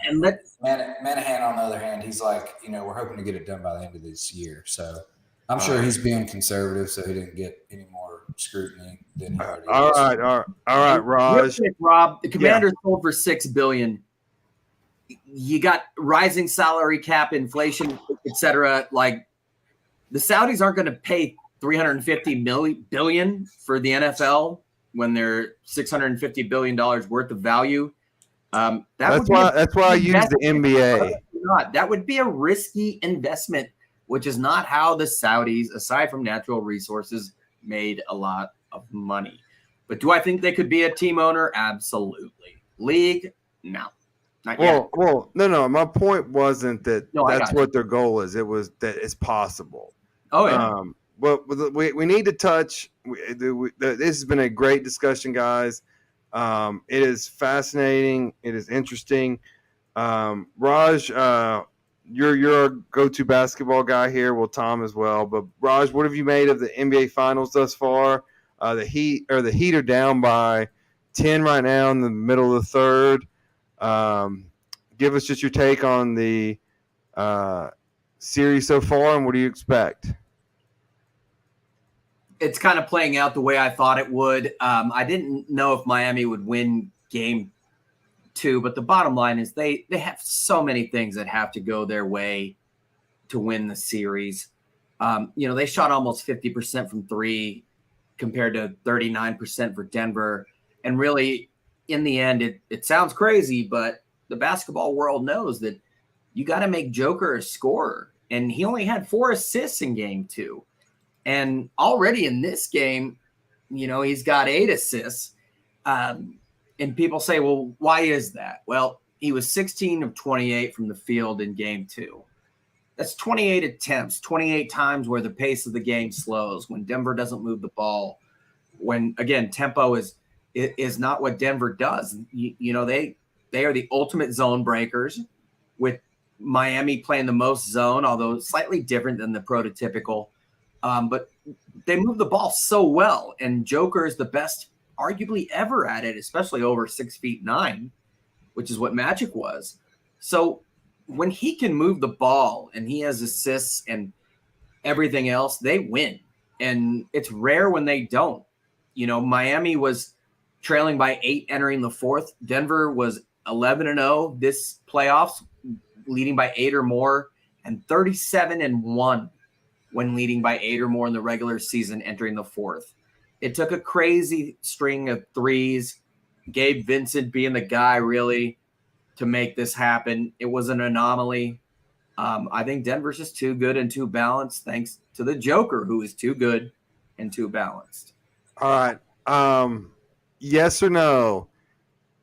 Speaker 4: And
Speaker 5: Manahan, on the other hand, he's like, we're hoping to get it done by the end of this year. So I'm sure he's being conservative, so he didn't get any more scrutiny than he already
Speaker 2: All right, Raj.
Speaker 4: Rob, the Commanders sold for $6 billion. You got rising salary cap, inflation, etc. Like, the Saudis aren't going to pay $350 billion for the NFL when they're $650 billion worth of value. That's
Speaker 2: why I use the NBA.
Speaker 4: That would be a risky investment, which is not how the Saudis, aside from natural resources, made a lot of money. But do I think they could be a team owner? Absolutely. League? No. Not yet.
Speaker 2: Well, no. My point wasn't that that's what their goal is. It was that it's possible.
Speaker 4: Oh, yeah.
Speaker 2: But we need to touch. This has been a great discussion, guys. It is fascinating. It is interesting. Raj, you're a go-to basketball guy here. Well, Tom as well. But Raj, what have you made of the NBA Finals thus far? The Heat are down by 10 right now in the middle of the third. Give us just your take on the series so far, and what do you expect?
Speaker 4: It's kind of playing out the way I thought it would. I didn't know if Miami would win game 2, but the bottom line is they have so many things that have to go their way to win the series. They shot almost 50% from 3 compared to 39% for Denver. And really, in the end, it sounds crazy, but the basketball world knows that you got to make Joker a scorer. And he only had 4 assists in game 2. And already in this game, he's got 8 assists. And people say, well, why is that? Well, he was 16 of 28 from the field in game 2. That's 28 attempts, 28 times where the pace of the game slows, when Denver doesn't move the ball, when, again, tempo is not what Denver does. They are the ultimate zone breakers, with Miami playing the most zone, although slightly different than the prototypical. But they move the ball so well, and Joker is the best arguably ever at it, especially over 6'9", which is what Magic was. So when he can move the ball and he has assists and everything else, they win. And it's rare when they don't. Miami was trailing by 8 entering the fourth. Denver was 11-0 this playoffs, leading by 8 or more, and 37-1 when leading by 8 or more in the regular season entering the fourth. It took a crazy string of threes, Gabe Vincent being the guy really to make this happen. It was an anomaly. I think Denver's just too good and too balanced, thanks to the Joker, who is too good and too balanced.
Speaker 2: All right. Yes or no?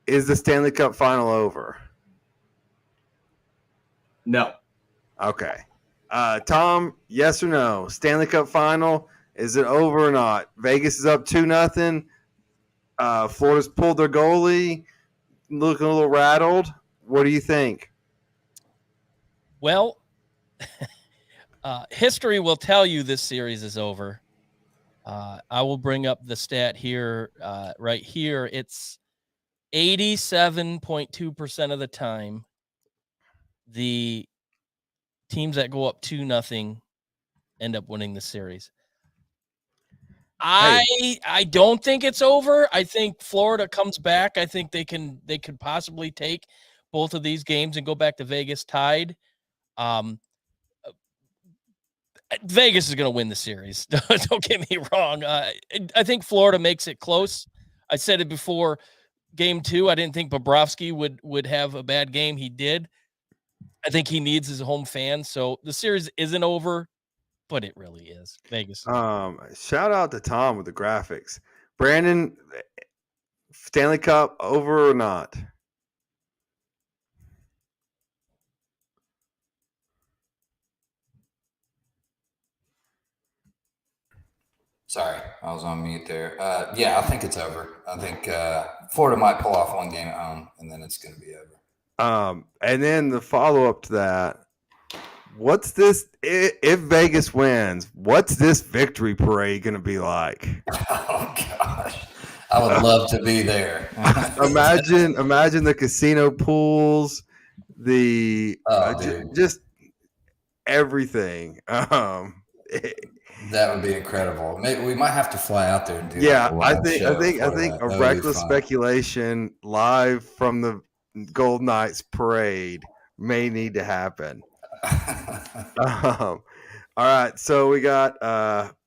Speaker 2: Is the Stanley Cup final over?
Speaker 4: No.
Speaker 2: Okay. Tom, yes or no? Stanley Cup final, is it over or not? Vegas is up 2-0. Florida's pulled their goalie, looking a little rattled. What do you think?
Speaker 1: Well, history will tell you this series is over. I will bring up the stat here, right here. It's 87.2% of the time, the teams that go up 2-0 end up winning the series. I don't think it's over. I think Florida comes back. I think they could possibly take both of these games and go back to Vegas tied. Vegas is going to win the series. Don't get me wrong. I think Florida makes it close. I said it before game 2. I didn't think Bobrovsky would have a bad game. He did. I think he needs his home fans. So the series isn't over, but it really is. Vegas.
Speaker 2: Shout out to Tom with the graphics. Brandon, Stanley Cup over or not?
Speaker 5: Sorry, I was on mute there. Yeah, I think it's over. I think Florida might pull off one game at home, and then it's going to be over.
Speaker 2: And then the follow-up to that, what's this, if Vegas wins, what's this victory parade going to be like?
Speaker 5: Oh, gosh. I would love to be there.
Speaker 2: Imagine the casino pools, just everything.
Speaker 5: That would be incredible. Maybe we might have to fly out there and do.
Speaker 2: Yeah,
Speaker 5: like
Speaker 2: I think a reckless speculation live from the Golden Knights parade may need to happen. All right, so we got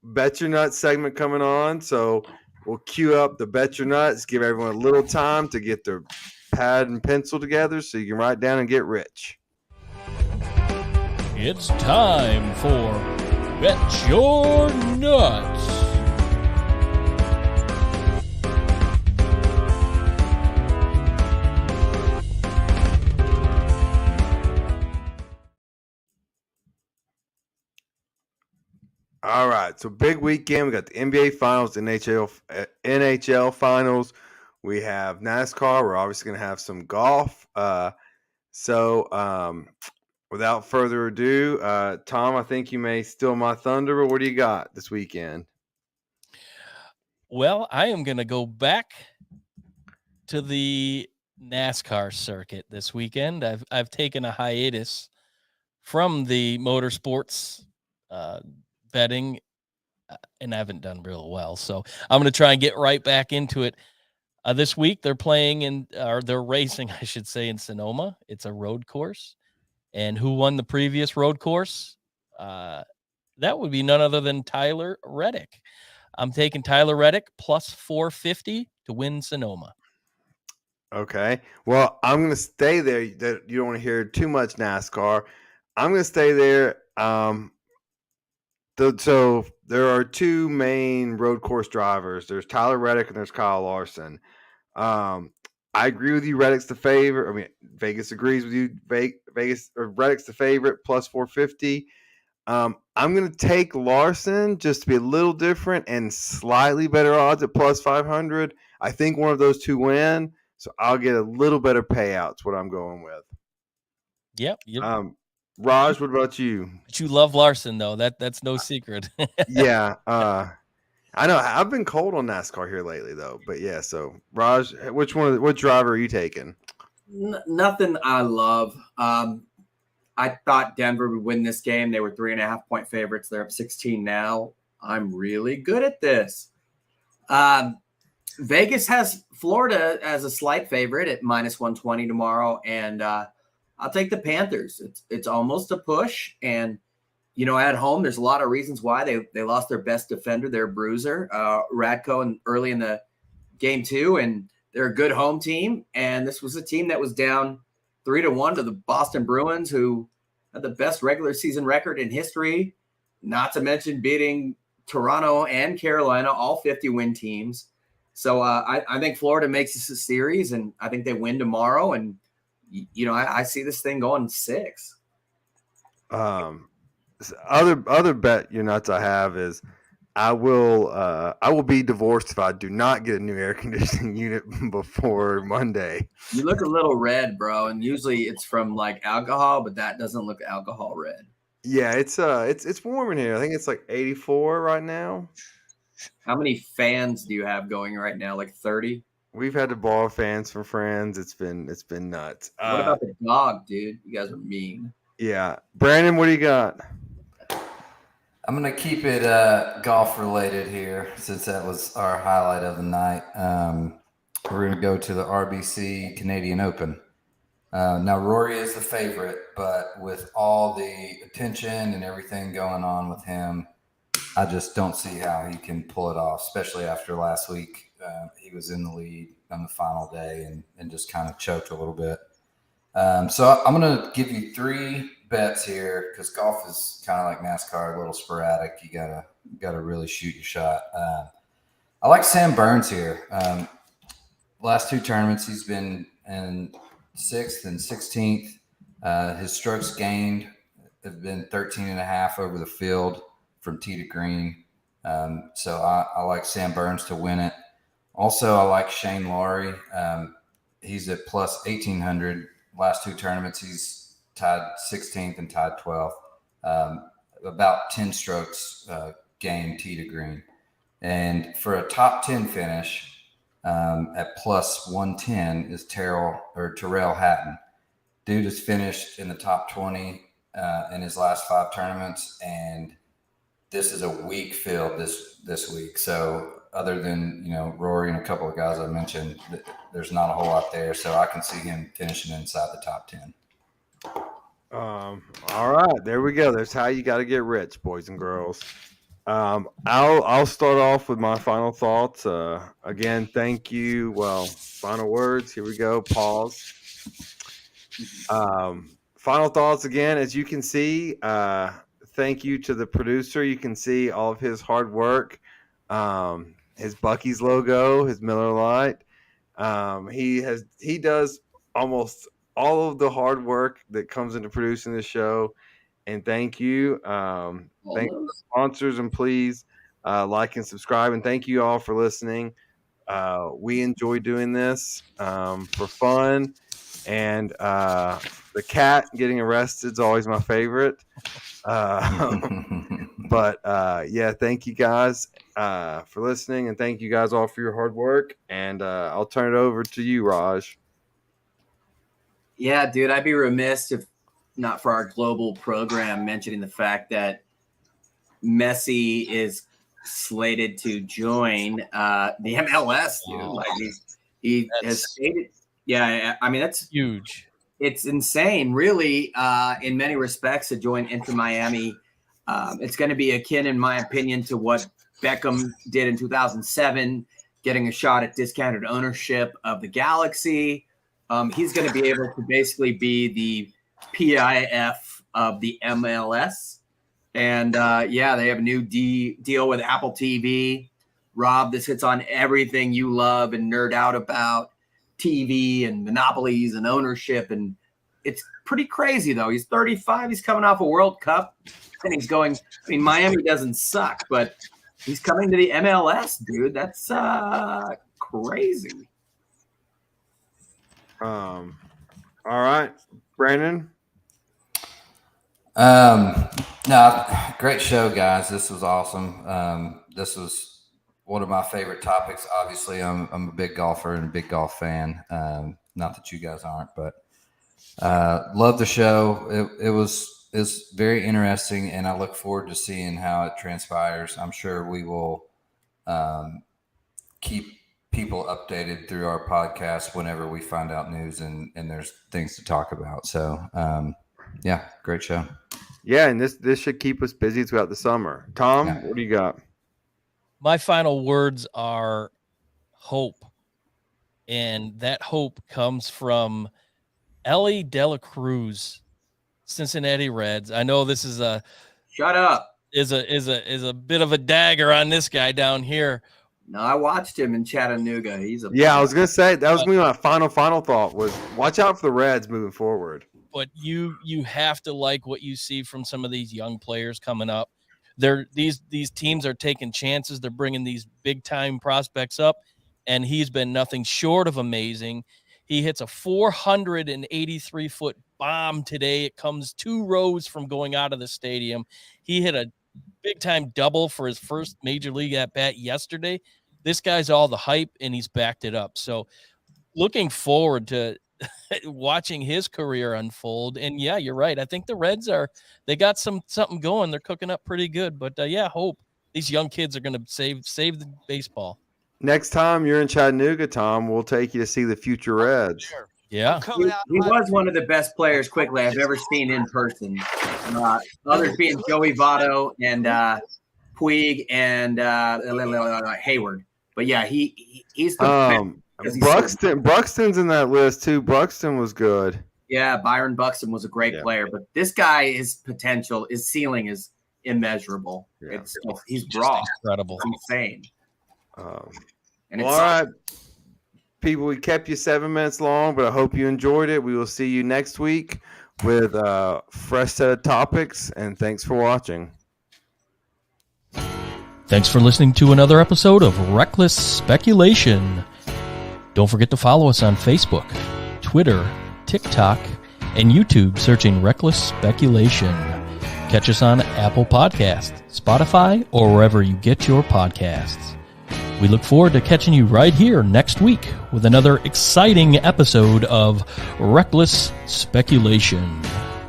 Speaker 2: Bet Your Nuts segment coming on. So we'll cue up the Bet Your Nuts, give everyone a little time to get their pad and pencil together so you can write down and get rich.
Speaker 1: It's time for Bet Your Nuts.
Speaker 2: All right, so big weekend. We got the NBA Finals, NHL Finals. We have NASCAR. We're obviously going to have some golf. Without further ado, Tom, I think you may steal my thunder, but what do you got this weekend?
Speaker 1: Well, I am going to go back to the NASCAR circuit this weekend. I've taken a hiatus from the motorsports betting, and I haven't done real well. So I'm going to try and get right back into it. This week they're they're racing, I should say, in Sonoma. It's a road course. And who won the previous road course? That would be none other than Tyler Reddick. I'm taking Tyler Reddick plus 450 to win Sonoma.
Speaker 2: Okay. Well, I'm going to stay there. That you don't want to hear too much NASCAR. I'm going to stay there. So there are two main road course drivers. There's Tyler Reddick and there's Kyle Larson. I agree with you. Reddick's the favorite. I mean, Vegas agrees with you. Reddick's the favorite, plus 450. I'm going to take Larson just to be a little different and slightly better odds at plus 500. I think one of those two win, so I'll get a little better payouts. What I'm going with.
Speaker 1: Yep.
Speaker 2: Raj, what about you?
Speaker 1: But you love Larson, though. That's no secret.
Speaker 2: Yeah. I know I've been cold on NASCAR here lately, though. But yeah, so Raj, what driver are you taking?
Speaker 4: Nothing I love. I thought Denver would win this game. They were 3.5-point favorites. They're up 16 now. I'm really good at this. Vegas has Florida as a slight favorite at -120 tomorrow, and I'll take the Panthers. It's almost a push, and at home there's a lot of reasons why they lost their best defender, their bruiser, Radko, and early in the game 2, and they're a good home team. And this was a team that was down 3-1 to the Boston Bruins, who had the best regular season record in history, not to mention beating Toronto and Carolina, all 50-win teams. So I think Florida makes this a series, and I think they win tomorrow. And, I see this thing going 6.
Speaker 2: Other bet you're nuts I have is I will be divorced if I do not get a new air conditioning unit before Monday.
Speaker 4: You look a little red, bro, and usually it's from like alcohol, but that doesn't look alcohol red.
Speaker 2: Yeah, it's warm in here. I think it's like 84 right now.
Speaker 4: How many fans do you have going right now? Like 30?
Speaker 2: We've had to borrow fans from friends. It's been nuts.
Speaker 4: What about the dog, dude? You guys are mean.
Speaker 2: Yeah. Brandon, what do you got?
Speaker 5: I'm going to keep it golf related here since that was our highlight of the night. We're going to go to the RBC Canadian Open. Now, Rory is the favorite, but with all the attention and everything going on with him, I just don't see how he can pull it off, especially after last week. He was in the lead on the final day and just kind of choked a little bit. So I'm going to give you 3 bets here because golf is kind of like NASCAR, a little sporadic. You gotta really shoot your shot. I like Sam Burns here. Last 2 tournaments, he's been in 6th and 16th. His strokes gained have been 13.5 over the field from tee to green. So I like Sam Burns to win it. Also, I like Shane Lowry. He's at plus 1,800. Last 2 tournaments, he's tied 16th and tied 12th. About 10 strokes gained tee to green. And for a top 10 finish at plus 110 is Tyrrell Hatton. Dude has finished in the top 20 in his last 5 tournaments, and this is a weak field this week. So other than Rory and a couple of guys I mentioned, there's not a whole lot there. So I can see him finishing inside the top 10.
Speaker 2: All right, there we go. That's how you got to get rich, boys and girls. I'll start off with my final thoughts. Again, thank you. Well, final words. Here we go. Pause. Final thoughts again. As you can see, thank you to the producer. You can see all of his hard work. His Buc-ee's logo, his Miller Lite. He does almost all of the hard work that comes into producing the show. And thank you. Thank you, sponsors, and please like and subscribe. And thank you all for listening. We enjoy doing this for fun. And the cat getting arrested is always my favorite. But yeah, thank you guys for listening. And thank you guys all for your hard work. And I'll turn it over to you, Raj.
Speaker 4: Yeah, dude, I'd be remiss if not for our global program mentioning the fact that Messi is slated to join the MLS, dude. Like he has stated, yeah, I mean that's
Speaker 1: huge.
Speaker 4: It's insane, really, in many respects, to join Inter Miami. It's going to be akin, in my opinion, to what Beckham did in 2007, getting a shot at discounted ownership of the Galaxy. He's going to be able to basically be the PIF of the MLS. And yeah, they have a new deal with Apple TV. Rob, this hits on everything you love and nerd out about TV and monopolies and ownership. And it's pretty crazy, though. He's 35. He's coming off a World Cup. And he's going, I mean, Miami doesn't suck, but he's coming to the MLS, dude. That's crazy.
Speaker 2: All right, Brandon.
Speaker 5: No, great show, guys. This was awesome. This was one of my favorite topics. Obviously, I'm a big golfer and a big golf fan. Not that you guys aren't, but love the show. It's very interesting, and I look forward to seeing how it transpires. I'm sure we will keep people updated through our podcast whenever we find out news and there's things to talk about. So, yeah, great show.
Speaker 2: Yeah, and this should keep us busy throughout the summer. Tom,
Speaker 5: Yeah.
Speaker 2: what do you got?
Speaker 1: My final words are hope. And that hope comes from Ellie Dela Cruz, Cincinnati Reds. I know this is a
Speaker 4: Shut up.
Speaker 1: is a bit of a dagger on this guy down here.
Speaker 4: No, I watched him in Chattanooga.
Speaker 2: I was gonna say that was my final thought was watch out for the Reds moving forward.
Speaker 1: But you have to like what you see from some of these young players coming up. These teams are taking chances. They're bringing these big time prospects up, and he's been nothing short of amazing. He hits a 483-foot bomb today. It comes 2 rows from going out of the stadium. He hit a big time double for his first major league at bat yesterday. This guy's all the hype, and he's backed it up. So looking forward to watching his career unfold. And yeah, you're right. I think the Reds they got something going. They're cooking up pretty good, but hope these young kids are going to save the baseball.
Speaker 2: Next time you're in Chattanooga, Tom, we'll take you to see the future Reds.
Speaker 1: Sure. Yeah.
Speaker 4: He was one of the best players quickly I've ever seen in person. Others being Joey Votto and Puig and Hayward. But yeah, he's the
Speaker 2: Buxton's in that list too. Buxton was good.
Speaker 4: Yeah, Byron Buxton was a great player, but this guy, his potential, his ceiling is immeasurable.
Speaker 2: Yeah.
Speaker 4: He's raw,
Speaker 1: incredible,
Speaker 4: insane.
Speaker 2: And all right, people, we kept you 7 minutes long, but I hope you enjoyed it. We will see you next week with a fresh set of topics, and thanks for watching.
Speaker 1: Thanks for listening to another episode of Reckless Speculation. Don't forget to follow us on Facebook, Twitter, TikTok, and YouTube searching Reckless Speculation. Catch us on Apple Podcasts, Spotify, or wherever you get your podcasts. We look forward to catching you right here next week with another exciting episode of Reckless Speculation.